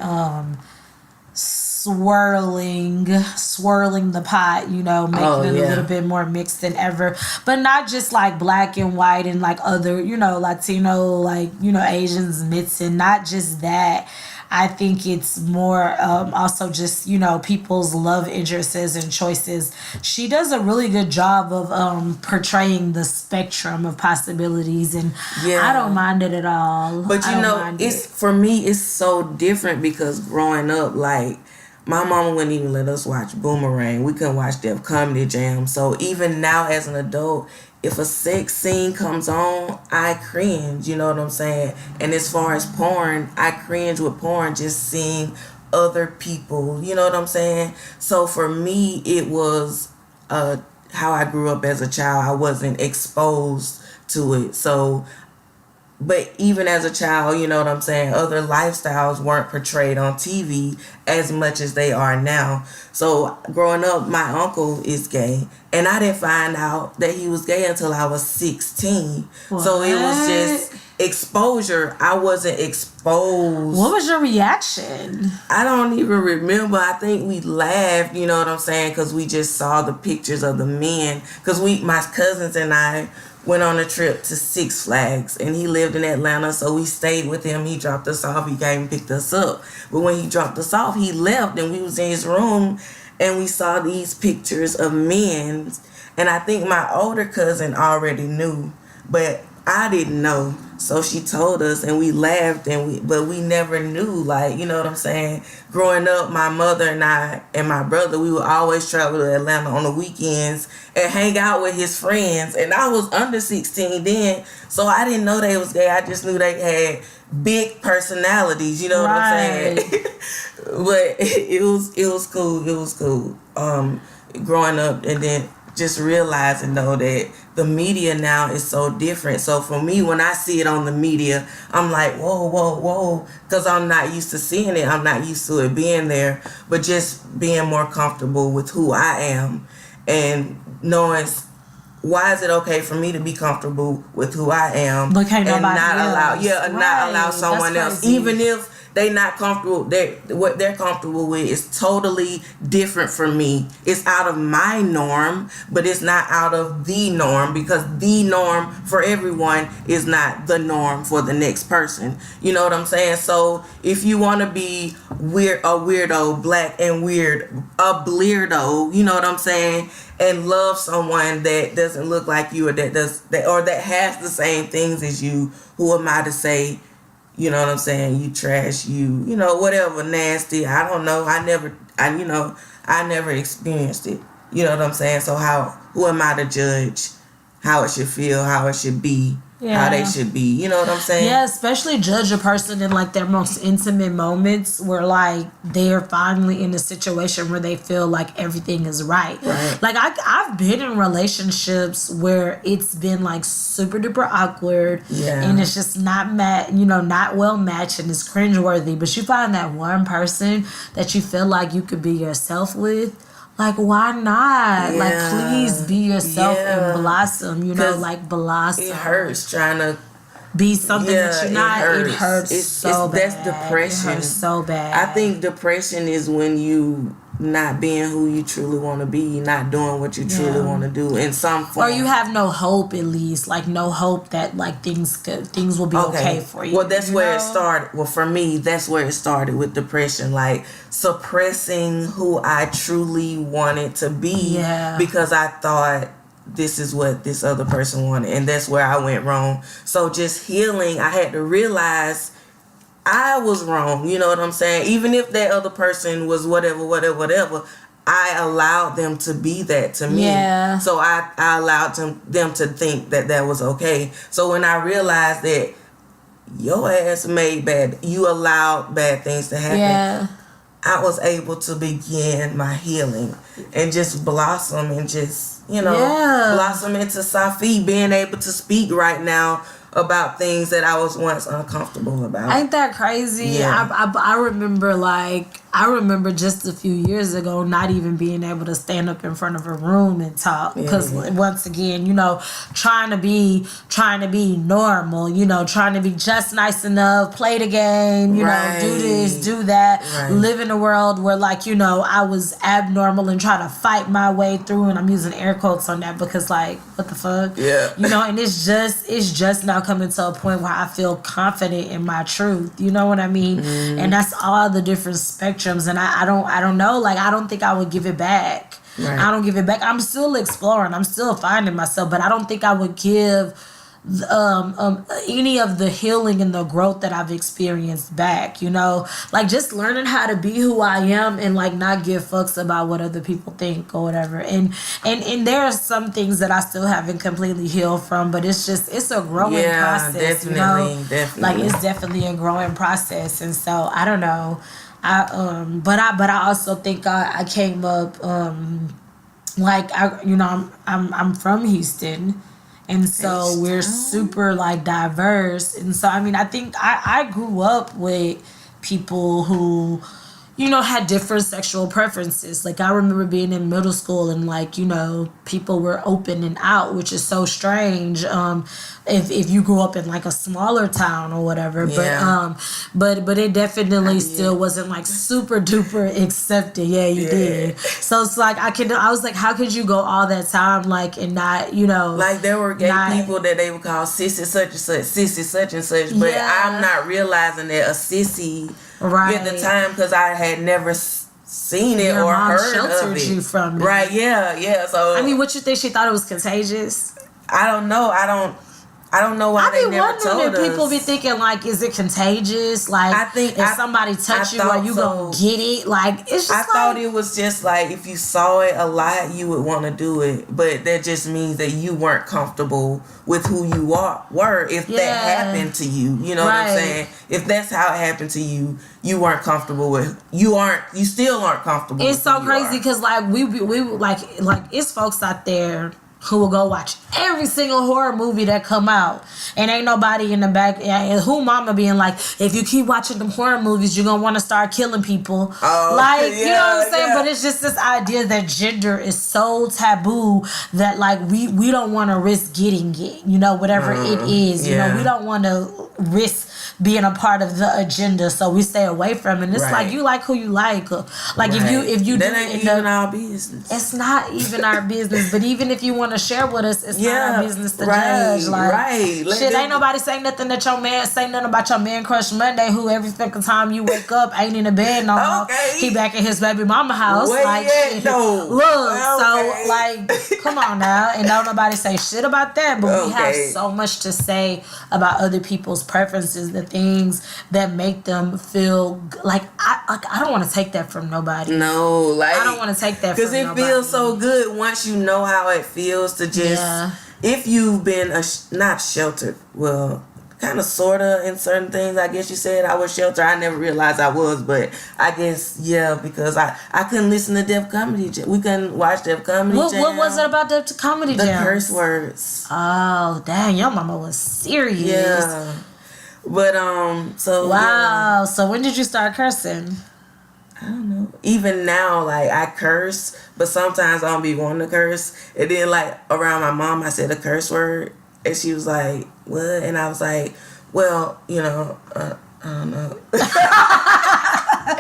swirling the pot, making it a little bit more mixed than ever, but not just like black and white and like other, Latino, Asians mixing, not just that. I think it's more also just, you know, people's love interests and choices. She does a really good job of portraying the spectrum of possibilities, and I don't mind it at all. But you know, for me, it's so different because growing up, like, my mama wouldn't even let us watch Boomerang. We couldn't watch Def Comedy Jam. So even now as an adult, if a sex scene comes on, I cringe. You know what I'm saying? And as far as porn, I cringe with porn just seeing other people. You know what I'm saying? So for me, it was how I grew up as a child. I wasn't exposed to it. So, but even as a child, you know what I'm saying, other lifestyles weren't portrayed on TV as much as they are now. So growing up, my uncle is gay, and I didn't find out that he was gay until I was 16. What? So it was just exposure. I wasn't exposed. What was your reaction? I don't even remember. I think we laughed, you know what I'm saying, because we just saw the pictures of the men. Because my cousins and I went on a trip to Six Flags, and he lived in Atlanta, so we stayed with him. He dropped us off. He came and picked us up. But when he dropped us off, he left, and we was in his room, and we saw these pictures of men. And I think my older cousin already knew, but I didn't know. So she told us, and we laughed, but we never knew, like, you know what I'm saying? Growing up, my mother and I and my brother, we would always travel to Atlanta on the weekends and hang out with his friends. And I was under 16 then, so I didn't know they was gay. I just knew they had big personalities, you know what I'm saying? But it was cool. It was cool. Growing up, and then just realizing though that the media now is so different. So for me, when I see it on the media, I'm like, whoa, because I'm not used to seeing it. I'm not used to it being there, but just being more comfortable with who I am and knowing why is it okay for me to be comfortable with who I am and not allow someone else, even if they not comfortable. What they're comfortable with is totally different from me. It's out of my norm, but it's not out of the norm, because the norm for everyone is not the norm for the next person. You know what I'm saying? So if you want to be a weirdo, black and weird, a bleardo, you know what I'm saying, and love someone that doesn't look like you, or that has the same things as you, who am I to say, you know what I'm saying, you trash, you know, whatever, nasty. I don't know. I never experienced it. You know what I'm saying? So who am I to judge how it should feel, how it should be, how they should be? You know what I'm saying? Yeah, especially judge a person in like their most intimate moments, where like they're finally in a situation where they feel like everything is right. Like I've been in relationships where it's been like super duper awkward, and it's just not not well matched, and it's cringeworthy. But you find that one person that you feel like you could be yourself with. Like, why not? Like, please be yourself and blossom, like blossom. It hurts trying to be something that you're not. It hurts so bad. That's depression. It hurts so bad. I think depression is when you not being who you truly want to be, not doing what you truly want to do in some form. Or you have no hope, at least. Like, no hope that, like, things will be okay for you. Well, that's where it started. Well, for me, that's where it started with depression. Like, suppressing who I truly wanted to be because I thought this is what this other person wanted. And that's where I went wrong. So just healing, I had to realize I was wrong, you know what I'm saying? Even if that other person was whatever, I allowed them to be that to me. Yeah. So I allowed them to think that was okay. So when I realized that your ass you allowed bad things to happen, I was able to begin my healing and just blossom and just, blossom into Safi, being able to speak right now about things that I was once uncomfortable about. Ain't that crazy? Yeah. I remember, like, I remember just a few years ago not even being able to stand up in front of a room and talk because once again, you know, trying to be normal, you know, trying to be just nice enough, play the game, you know, do this, do that, live in a world where, like, you know, I was abnormal and trying to fight my way through, and I'm using air quotes on that because, like, what the fuck, you know, and it's just now coming to a point where I feel confident in my truth, you know what I mean? And that's all the different spectrums, and I don't know, like, I don't think I would give it back. I don't give it back. I'm still exploring, I'm still finding myself, but I don't think I would give any of the healing and the growth that I've experienced back, you know, like just learning how to be who I am and like not give fucks about what other people think or whatever, and there are some things that I still haven't completely healed from, but it's a growing process, you know, like it's definitely a growing process, and so I don't know, but I also think I came up like I'm from Houston. And so we're super like diverse. And so, I mean, I think I grew up with people who, you know, had different sexual preferences. Like I remember being in middle school and like, you know, people were open and out, which is so strange. If you grew up in like a smaller town or whatever, but it definitely still wasn't like super duper accepted. Yeah, you did. So it's like I was like, how could you go all that time like and not, you know, like there were gay people that they would call sissy such and such, sissy such and such, but I'm not realizing that a sissy at the time because I had never seen it or heard of it. You from it. Right? Yeah. So I mean, what you think she thought it was contagious? I don't know. I don't know why they never told us. I be wondering if people be thinking like, is it contagious? Like, I think if somebody touch you, are you gonna get it? Like, it's just I thought it was just like if you saw it a lot, you would want to do it, but that just means that you weren't comfortable with who you were. If that happened to you, you know what I'm saying? If that's how it happened to you, you weren't comfortable with. You still aren't comfortable. It's so crazy because like we like it's folks out there who will go watch every single horror movie that come out, and ain't nobody in the back. And who mama being like, if you keep watching them horror movies, you're gonna want to start killing people. Oh, like you know what I'm saying? But it's just this idea that gender is so taboo that like we don't want to risk getting it. You know, whatever it is. You know, we don't want to risk being a part of the agenda, so we stay away from it. And it's like you like who you like. Like if you that ain't even our business. It's not even our business. But even if you want to share with us, it's not our business to judge. Like shit, ain't nobody say nothing that your man say nothing about your man crush Monday, who every fucking time you wake up ain't in the bed no more. He back in his baby mama house. Like shit. No. Look, so like come on now, and don't nobody say shit about that. But we have so much to say about other people's preferences, the things that make them feel like I don't want to take that from nobody. No, like I don't want to take that from nobody. Because it feels so good once you know how it feels to just if you've been not sheltered, well, kind of sorta in certain things. I guess you said I was sheltered. I never realized I was, but I guess because I couldn't listen to Def Comedy Jam. We couldn't watch Def Comedy Jam. What was it about Def Comedy Jam? The curse words. Oh dang, your mama was serious. Yeah. But so wow. So when did you start cursing? I don't know. Even now, like I curse, but sometimes I don't be wanting to curse. And then like around my mom, I said a curse word, and she was like, "What?" And I was like, "Well, you know, I don't know." I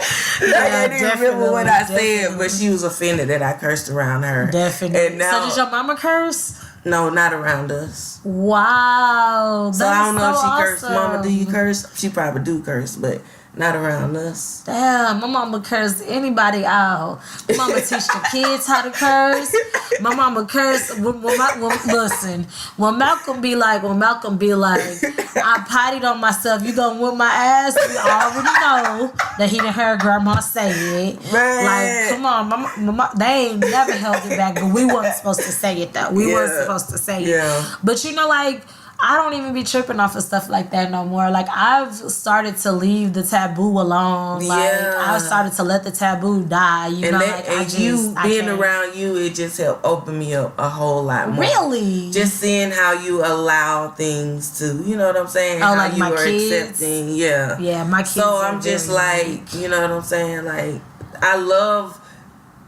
didn't remember what I said, but she was offended that I cursed around her. Definitely. And now, so did your mama curse? No, not around us. Wow. So I don't know if she cursed. Mama, do you curse? She probably do curse, but not around us. Damn, my mama cursed anybody out. My mama teach the kids how to curse. My mama curse. Listen, when Malcolm be like, I potted on myself, you gonna whip my ass? We already know that he done heard grandma say it. Man. Like, come on, mama, they ain't never held it back, but we weren't supposed to say it though. We weren't supposed to say it. But you know, like, I don't even be tripping off of stuff like that no more. Like, I've started to leave the taboo alone. Like, I've started to let the taboo die. You know, that, like, being around you, it just helped open me up a whole lot more. Really? Just seeing how you allow things to, you know what I'm saying? Oh, how like you my are kids? accepting. Yeah. Yeah, my kids. So I'm just like, you know what I'm saying? Like, I love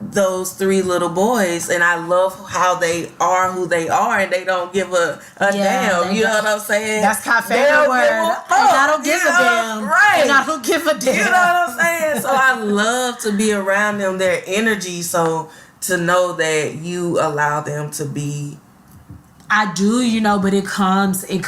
those 3 little boys, and I love how they are who they are, and they don't give a damn. You know what I'm saying? That's my favorite word. And I don't give a damn. Right. And I don't give a damn. You know what I'm saying? So I love to be around them, their energy, so to know that you allow them to be. I do, you know, but it comes with it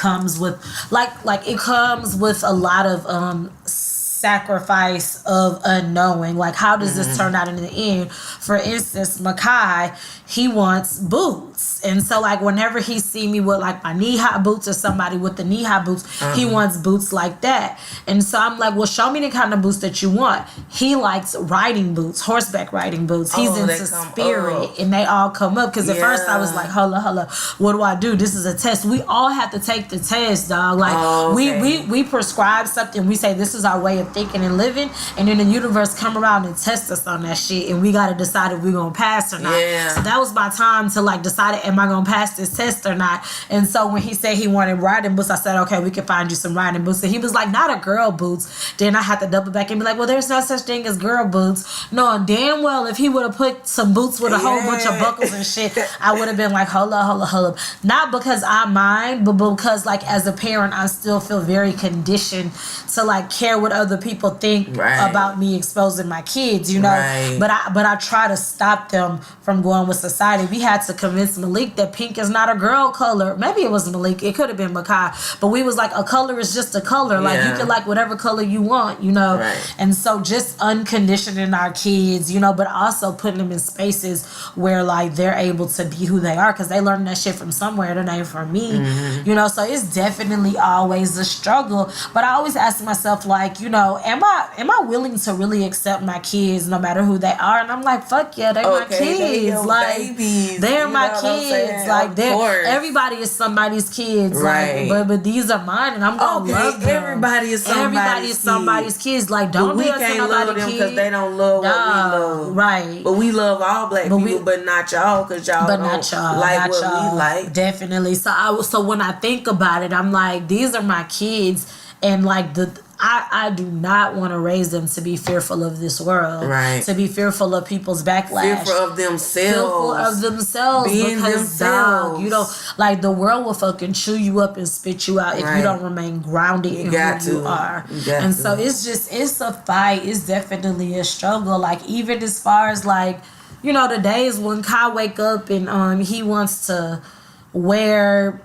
comes with a lot of sacrifice of unknowing. Like, how does this turn out in the end? For instance, Makai, he wants boots, and so like whenever he see me with like my knee-high boots or somebody with the knee-high boots, he wants boots like that. And so I'm like, well, show me the kind of boots that you want. He likes riding boots, horseback riding boots. He's into Spirit, and they all come up, because at first I was like, holla, what do? This is a test. We all have to take the test, dog. Like, we prescribe something, we say this is our way of thinking and living, and then the universe come around and test us on that shit, and we got to decide if we're gonna pass or not. So that was my time to like decide, am I gonna pass this test or not? And so when he said he wanted riding boots, I said, okay, we can find you some riding boots. And he was like, not a girl boots. Then I had to double back and be like, well, there's no such thing as girl boots. No, damn well, if he would have put some boots with a whole bunch of buckles and shit, I would have been like, hold up. Not because I mind, but because like as a parent, I still feel very conditioned to like care what other people think about me exposing my kids, you know. But I try to stop them from going with society. We had to convince Malik that pink is not a girl color. Maybe it was Malik. It could have been Makai. But we was like, a color is just a color. Like, you can like whatever color you want, you know. And so just unconditioning our kids, you know, but also putting them in spaces where like they're able to be who they are, because they learned that shit from somewhere. It ain't from me, you know. So it's definitely always a struggle. But I always ask myself, like, you know, am I willing to really accept my kids no matter who they are? And I'm like, fuck yeah, they're my kids. Like, babies. They're my kids. Like, everybody is somebody's kids. Like, but these are mine, and I'm gonna love them. Everybody is somebody's kids. Like, don't we can't love them because they don't love what we love. Right. But we love all black people, but not y'all, because y'all don't like what we like. Definitely. So when I think about it, I'm like, these are my kids, and like I do not want to raise them to be fearful of this world. To be fearful of people's backlash. Fearful of themselves. Being because themselves. Dog, you know, like the world will fucking chew you up and spit you out if you don't remain grounded in who you are. And so it's a fight. It's definitely a struggle. Like, even as far as like, you know, the days when Kai wake up and he wants to wear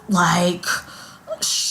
like,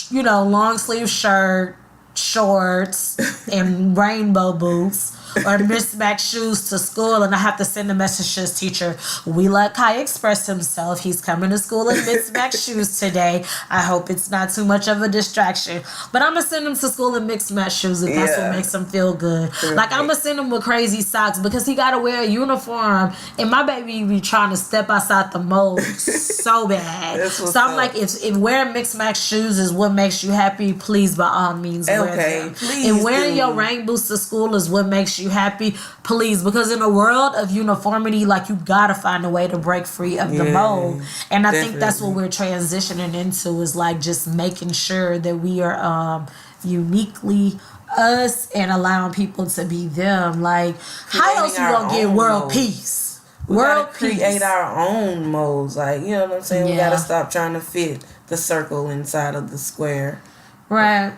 you know, long sleeve shirt, shorts, and rainbow boots, or mismatched shoes to school, and I have to send a message to his teacher. We let Kai express himself. He's coming to school in mismatched shoes today. I hope it's not too much of a distraction. But I'm going to send him to school in mismatched shoes if that's what makes him feel good. Like, I'm going to send him with crazy socks because he got to wear a uniform, and my baby be trying to step outside the mold so bad. So I'm like, if wearing mismatched shoes is what makes you happy, please, by all means, wear them. And wearing your rain boots to school is what makes you happy, please, because in a world of uniformity, like, you gotta find a way to break free of the mold. And I think that's what we're transitioning into, is like just making sure that we are uniquely us and allowing people to be them. Like, how else you gonna get world peace? We gotta create our own molds. Like, you know what I'm saying? We gotta stop trying to fit the circle inside of the square. Right.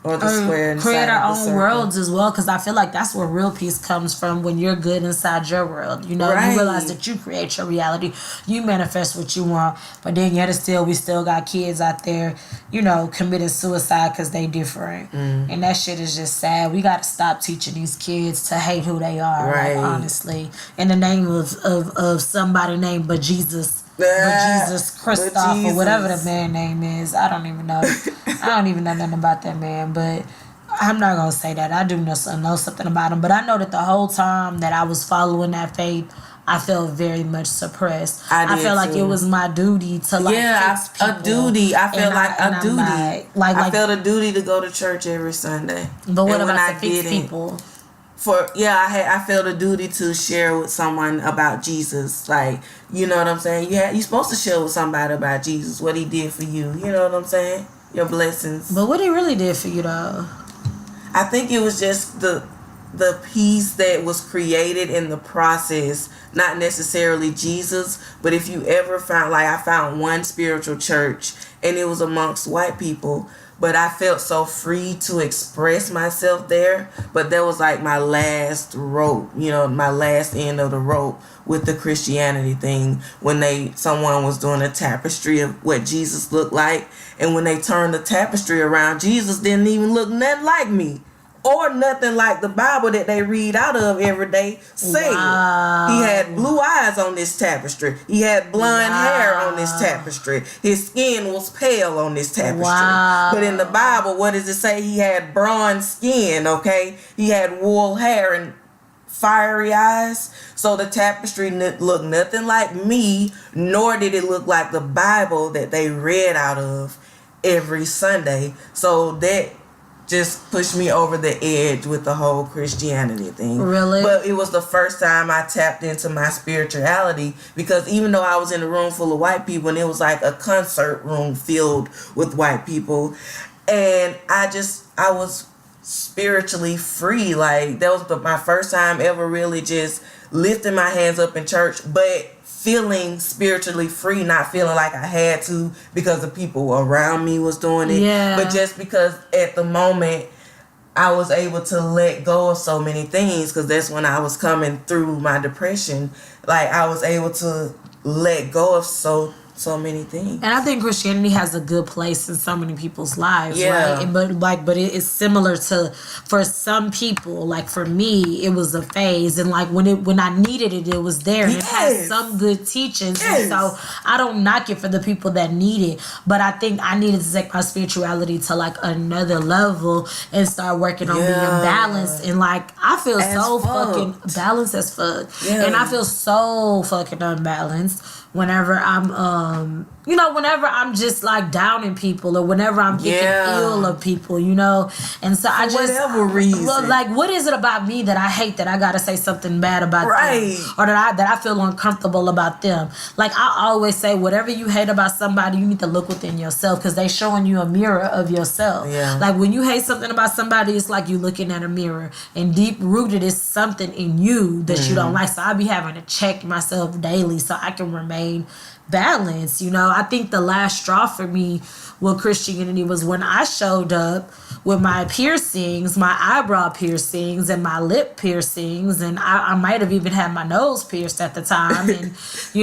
Or the square inside create our of the own circle. worlds as well, because I feel like that's where real peace comes from, when you're good inside your world. You know, you realize that you create your reality, you manifest what you want, but then yet still, we still got kids out there, you know, committing suicide because they different. And that shit is just sad. We got to stop teaching these kids to hate who they are, like, honestly, in the name of somebody named but Jesus. But Jesus Christoph, or whatever the man name is. I don't even know. I don't even know nothing about that man, but I'm not going to say that. I do know something about him. But I know that the whole time that I was following that faith, I felt very much suppressed. I felt like it was my duty to like fix people. a duty. I felt like a duty. I felt a duty to go to church every Sunday. But what about to fix people? I felt a duty to share with someone about Jesus. Like, you know what I'm saying? You're supposed to share with somebody about Jesus, what he did for you. You know what I'm saying? Your blessings. But what he really did for you, though? I think it was just the peace that was created in the process, not necessarily Jesus. But if you ever found, like, I found one spiritual church and it was amongst white people, but I felt so free to express myself there. But that was like my last rope, my last end of the rope with the Christianity thing, when someone was doing a tapestry of what Jesus looked like, and when they turned the tapestry around, Jesus didn't even look nothing like me. Or nothing like the Bible that they read out of every day saying. Wow. He had blue eyes on this tapestry. He had blonde hair on this tapestry. His skin was pale on this tapestry. Wow. But in the Bible, what does it say? He had bronze skin, okay? He had wool hair and fiery eyes. So the tapestry looked nothing like me, nor did it look like the Bible that they read out of every Sunday. So that just pushed me over the edge with the whole Christianity thing. Really? But it was the first time I tapped into my spirituality, because even though I was in a room full of white people and it was like a concert room filled with white people, and I was spiritually free. Like, that was my first time ever really just lifting my hands up in church, but feeling spiritually free, not feeling like I had to because the people around me was doing it. Yeah. But just because at the moment I was able to let go of so many things, because that's when I was coming through my depression. Like, I was able to let go of so many things. And I think Christianity has a good place in so many people's lives, yeah. right? But it is similar to, for some people, like for me, it was a phase, and like when I needed it, it was there. And yes. It has some good teachings, yes. and so I don't knock it for the people that need it. But I think I needed to take my spirituality to like another level and start working on being balanced. And like, I feel so fucking balanced as fuck, and I feel so fucking unbalanced whenever I'm whenever I'm just like downing people, or whenever I'm thinking ill of people, and so I just, whatever reason, like, what is it about me that I hate that I gotta say something bad about them, or that I feel uncomfortable about them? Like, I always say, whatever you hate about somebody, you need to look within yourself, because they showing you a mirror of yourself. Like, when you hate something about somebody, it's like you looking at a mirror, and deep rooted is something in you that you don't like. So I be having to check myself daily so I can remain balance. I think the last straw for me with Christianity was when I showed up with my piercings, my eyebrow piercings and my lip piercings, and I might have even had my nose pierced at the time. And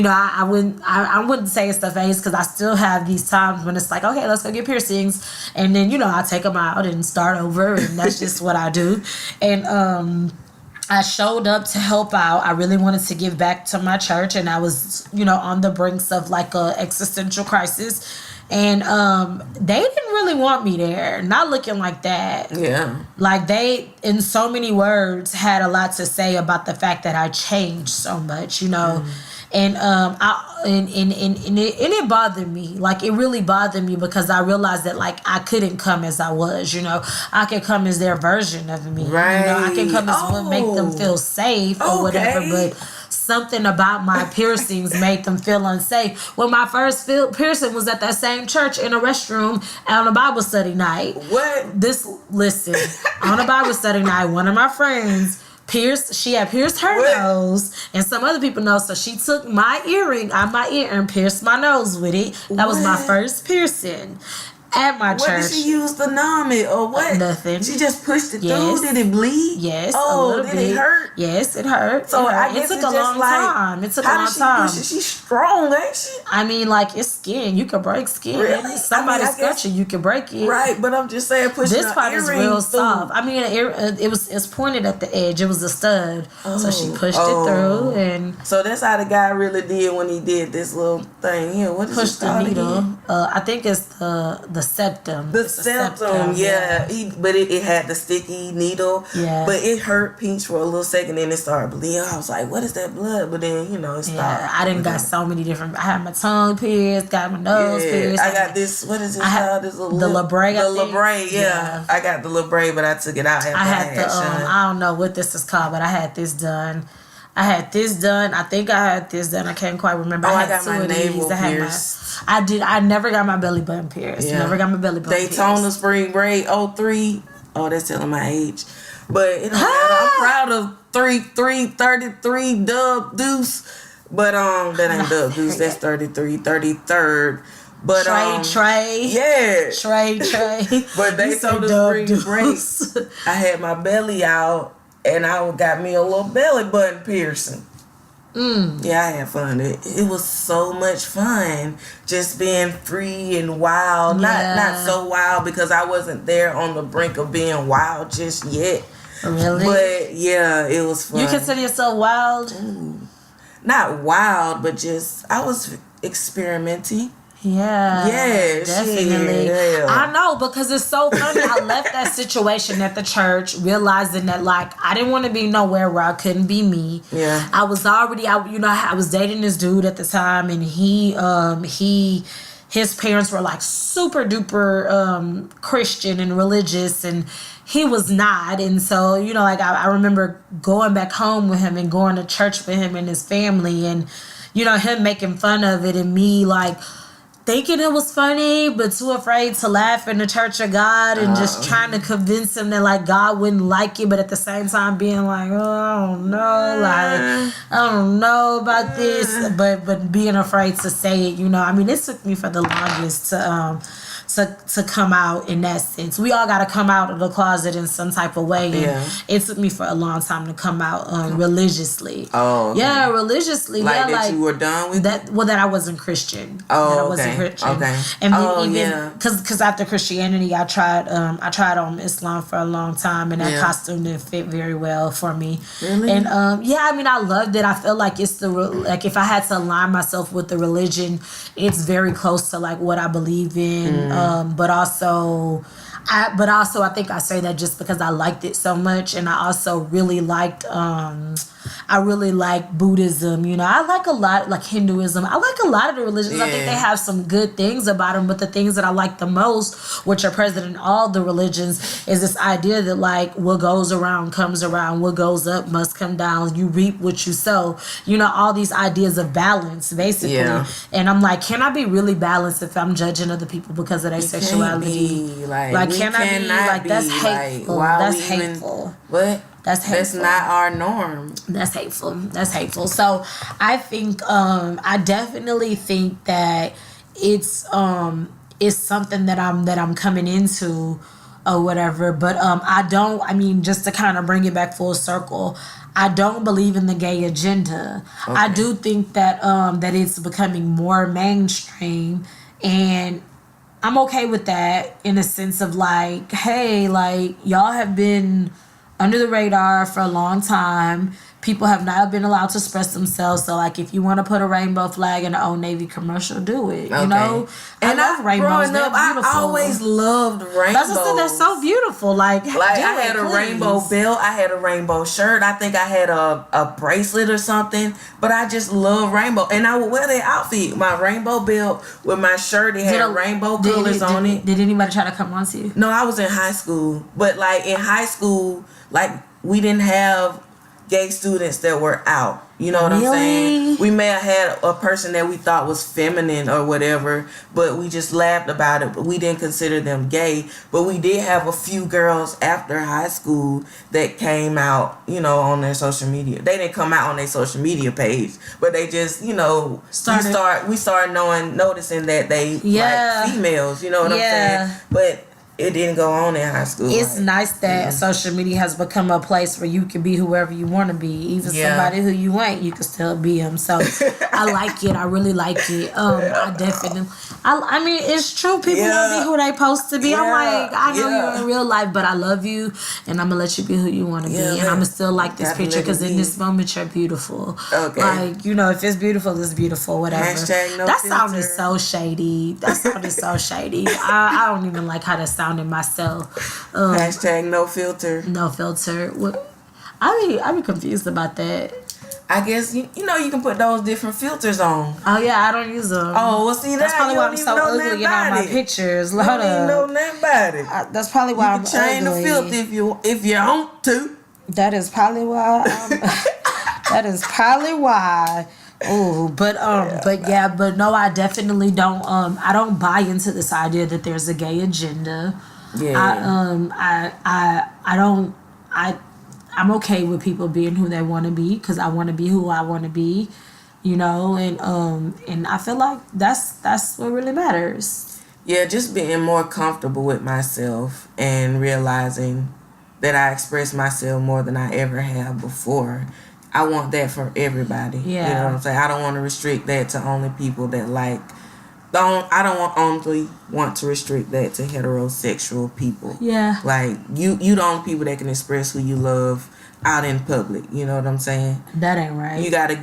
I wouldn't say it's the face, because I still have these times when it's like, okay, let's go get piercings, and then I take them out and start over, and that's just what I do. And I showed up to help out. I really wanted to give back to my church, and I was, on the brinks of like a existential crisis, and they didn't really want me there, not looking like that. Yeah. Like, they, in so many words, had a lot to say about the fact that I changed so much, And it bothered me. Like, it really bothered me, because I realized that, like, I couldn't come as I was, I could come as their version of me. Right. I can come as what make them feel safe or whatever, but something about my piercings made them feel unsafe. When my first piercing was at that same church in a restroom on a Bible study night. What? Listen, on a Bible study night, one of my friends she had pierced her nose, and some other people know, so she took my earring out my ear and pierced my nose with it. That was my first piercing at my church. What did she use to numb it, or what? Nothing. She just pushed it through. Did it bleed? Yes. Oh, did it hurt? Yes, it hurt. So I guess it took a long time. It took a long time. She's strong, ain't she? I mean, like, it's skin. You can break skin. Really? Somebody scratch you can break it. Right, but I'm just saying, pushing this part is real soft. I mean, it's pointed at the edge. It was a stud, so she pushed it through, and so that's how the guy really did when he did this little thing here. What is pushed the needle. I think it's the septum. The septum, yeah. But it had the sticky needle. Yeah. But it hurt Peach for a little second, then it started bleeding. I was like, what is that blood? But then, it stopped. Yeah, I didn't got so many different. I had my tongue pierced, got my nose pierced. I got this, what is it called? This little the labret. The labret, yeah. I got the labret, but I took it out after I had I don't know what this is called, but I had this done. I think I had this done. I can't quite remember. I got my navel pierced. I never got my belly button pierced. Yeah. Never got my belly button pierced. Daytona Spring Break 03. Oh, that's telling my age. But it don't matter. I'm proud of 33 Dub Deuce. But that ain't Dub Deuce. That's 33rd. But Trey. Yeah. Trey. But Daytona Spring Break, I had my belly out. And I got me a little belly button piercing. Yeah, I had fun. It was so much fun, just being free and wild. Not so wild because I wasn't there on the brink of being wild just yet. Really? But yeah, it was fun. You consider yourself wild? Not wild, but just I was experimenting. Yeah, definitely. Yeah. I know, because it's so funny. I left that situation at the church, realizing that I didn't want to be nowhere where I couldn't be me. Yeah, I was already, I was dating this dude at the time, and his parents were super duper Christian and religious, and he was not. And so I remember going back home with him and going to church with him and his family, and him making fun of it, and me thinking it was funny, but too afraid to laugh in the church of God, and just trying to convince him that God wouldn't like it, but at the same time being oh, I don't know, I don't know about this, but being afraid to say it. It took me for the longest to come out in that sense. We all got to come out of the closet in some type of way. And it took me for a long time to come out religiously. Oh, okay. Yeah, religiously. That you were done with that. Well, that I wasn't Christian. Oh, that I wasn't Christian. Okay. And because after Christianity, I tried on Islam for a long time, and that costume didn't fit very well for me. Really? And I loved it. I feel like it's if I had to align myself with the religion, it's very close to what I believe in. But also I think I say that just because I liked it so much, and I also really liked Buddhism. I like a lot, Hinduism. I like a lot of the religions. I think they have some good things about them, but the things that I like the most, which are present in all the religions, is this idea that what goes around comes around, what goes up must come down, you reap what you sow. All these ideas of balance, basically. Yeah. And I'm can I be really balanced if I'm judging other people because of their sexuality? Can I be? That's hateful. That's hateful. What? That's hateful. That's not our norm. That's hateful. So I think I definitely think that it's something that I'm coming into or whatever. But just to kind of bring it back full circle, I don't believe in the gay agenda. Okay. I do think that that it's becoming more mainstream, and I'm okay with that in a sense of hey, y'all have been under the radar for a long time. People have not been allowed to express themselves. So, if you want to put a rainbow flag in an Old Navy commercial, do it. Okay. I love rainbows. Growing up, I always loved rainbows. That's so beautiful. I had a rainbow belt. I had a rainbow shirt. I think I had a bracelet or something. But I just love rainbow. And I would wear that outfit. My rainbow belt with my shirt. It had rainbow colors on it. Did anybody try to come on to you? No, I was in high school. But, in high school, we didn't have gay students that were out. You know what I'm saying? We may have had a person that we thought was feminine or whatever, but we just laughed about it, but we didn't consider them gay. But we did have a few girls after high school that came out, on their social media. They didn't come out on their social media page, but they just, we started noticing that they like females, you know what I'm saying? But it didn't go on in high school. It's nice that social media has become a place where you can be whoever you want to be. Even somebody who you ain't, you can still be them. So I like it. I really like it. I definitely. I mean, it's true. People won't be who they supposed to be. I'm like, I know you're in real life, but I love you, and I'm gonna let you be who you want to be, and I'm gonna still like this picture because in this moment you're beautiful. Okay. Like, you know, if it's beautiful, it's beautiful. Whatever. Hashtag no that filter. Sounded so shady. That sounded so shady. I don't even like how that sounded myself. Hashtag no filter. No filter. What? I be confused about that. I guess you know you can put those different filters on. Oh yeah, I don't use them. Oh well, see that's probably why I'm so ugly in all my pictures. Hold up. Know nothing about it. That's probably why I'm change ugly. the filter if you want to. That is probably why. That is probably why. Oh, but no, I definitely don't. I don't buy into this idea that there's a gay agenda. Yeah. I'm okay with people being who they want to be because I want to be who I want to be, you know, and I feel like that's what really matters. Yeah, just being more comfortable with myself and realizing that I express myself more than I ever have before. I want that for everybody. Yeah. You know what I'm saying? I don't want to restrict that to only people that like. I don't only want to restrict that to heterosexual people. Yeah. Like you the only people that can express who you love out in public. You know what I'm saying? That ain't right. You gotta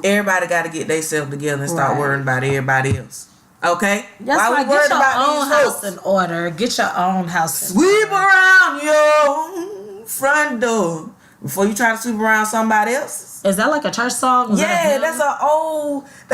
everybody gotta get themselves together and start worrying about everybody else. Okay? That's why get your own house in order. Get your own house in order. Sweep around your front door before you try to sweep around somebody else's. Is that like a church song? That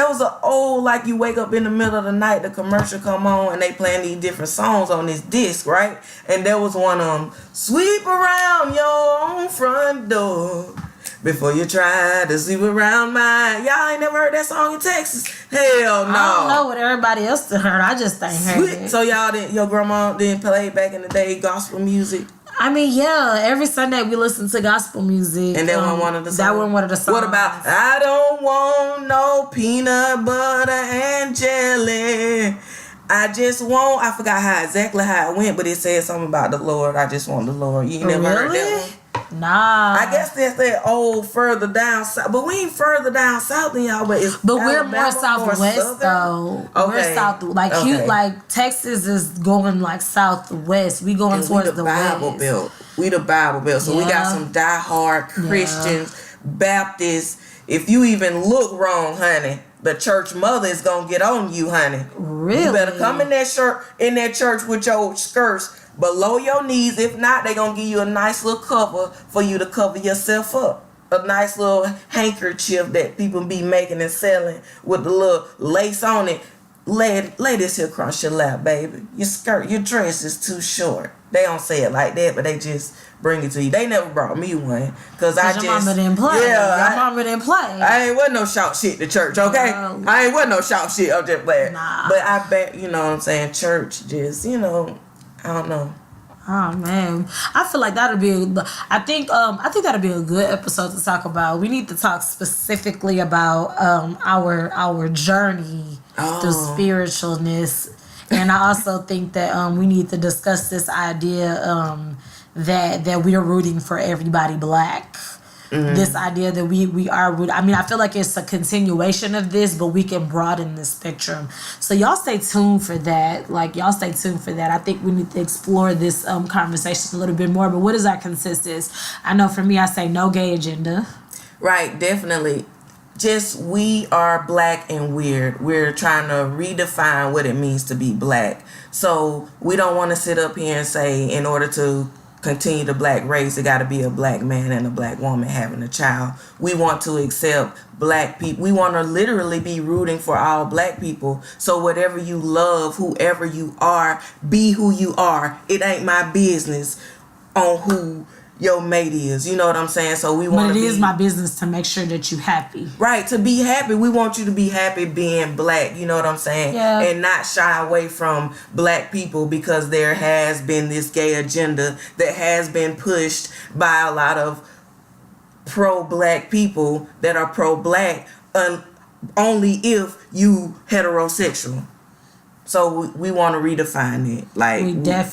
was an old, like you wake up in the middle of the night, the commercial come on and they playing these different songs on this disc, right? And there was one of them, sweep around your own front door before you try to sweep around mine. Y'all ain't never heard that song in Texas? Hell no. I don't know what everybody else done heard. I just ain't heard it. So your grandma didn't play back in the day gospel music? I mean, yeah, every Sunday we listen to gospel music. And that one of the songs? That one of the songs. What about, I don't want no peanut butter and jelly. I just want, I forgot exactly how it went, but it said something about the Lord. I just want the Lord. You never heard that one? Nah. I guess that's that old further down south. But we ain't further down south than y'all, but we're more southwest though. Okay. We're south like Texas is going like southwest. We going towards the Bible west. Belt. We the Bible Belt. So we got some diehard Christians, Baptists. If you even look wrong, honey, the church mother is gonna get on you, honey. Really? You better come in that church with your skirts below your knees. If not, they gonna give you a nice little cover for you to cover yourself up. A nice little handkerchief that people be making and selling with the little lace on it. Lay this here across your lap, baby. Your dress is too short. They don't say it like that, but they just bring it to you. They never brought me one because your mama didn't play. Yeah, your mama didn't play. I ain't with no shout shit to church, okay? No. I ain't with no shout shit. I'm just playing. Nah. But I bet you know what I'm saying. Church just I don't know. Oh man, I feel like that'll be. I think that'll be a good episode to talk about. We need to talk specifically about our journey through spiritualness, and I also think that we need to discuss this idea that we are rooting for everybody black. Mm-hmm. This idea that we are. I mean, I feel like it's a continuation of this, but we can broaden the spectrum. So y'all stay tuned for that. I think we need to explore this conversation a little bit more. But what is our consensus? I know for me, I say no gay agenda. Right, definitely. Just we are black and weird. We're trying to redefine what it means to be black. So we don't want to sit up here and say in order to continue the black race, it got to be a black man and a black woman having a child. We want to accept black people. We want to literally be rooting for all black people. So whatever you love, whoever you are, be who you are. It ain't my business on who your mate is. You know what I'm saying? So we want. But it is my business to make sure that you happy. Right, to be happy. We want you to be happy being black. You know what I'm saying? Yeah. And not shy away from black people because there has been this gay agenda that has been pushed by a lot of pro-black people that are pro-black only if you heterosexual. So we want to redefine it. Like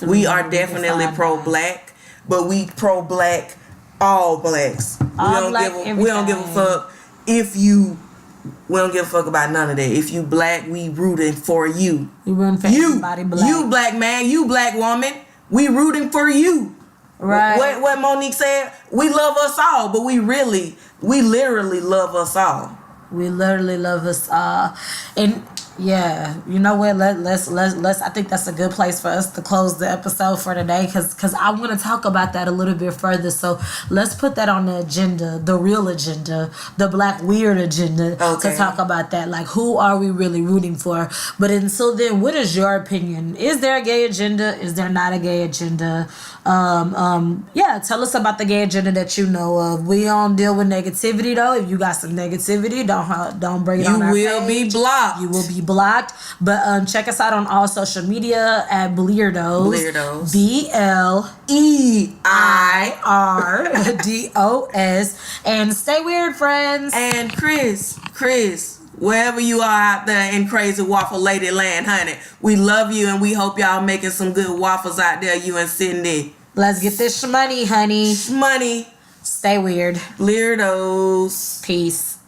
we are definitely pro-black, but we pro-black all blacks. We don't give a fuck if you. We don't give a fuck about none of that. If you black, we rooting for you. We rooting for everybody black. You black man, you black woman, we rooting for you. Right. What Monique said, we love us all, but we literally love us all. We literally love us all. And yeah, you know what? Let's. I think that's a good place for us to close the episode for today, because I want to talk about that a little bit further. So let's put that on the agenda, the real agenda, the Black Weird agenda, to talk about that. Like, who are we really rooting for? But until then, what is your opinion? Is there a gay agenda? Is there not a gay agenda? Yeah, tell us about the gay agenda that you know of. We don't deal with negativity though. If you got some negativity, don't bring it on our page. You will be blocked. You will be blocked. But check us out on all social media at Bleirdos. BLEIRDOS. And stay weird, friends. And Chris, wherever you are out there in crazy waffle lady land, honey, we love you and we hope y'all making some good waffles out there, you and Cindy. Let's get this shmoney, honey. Shmoney. Stay weird. Bleirdos. Peace.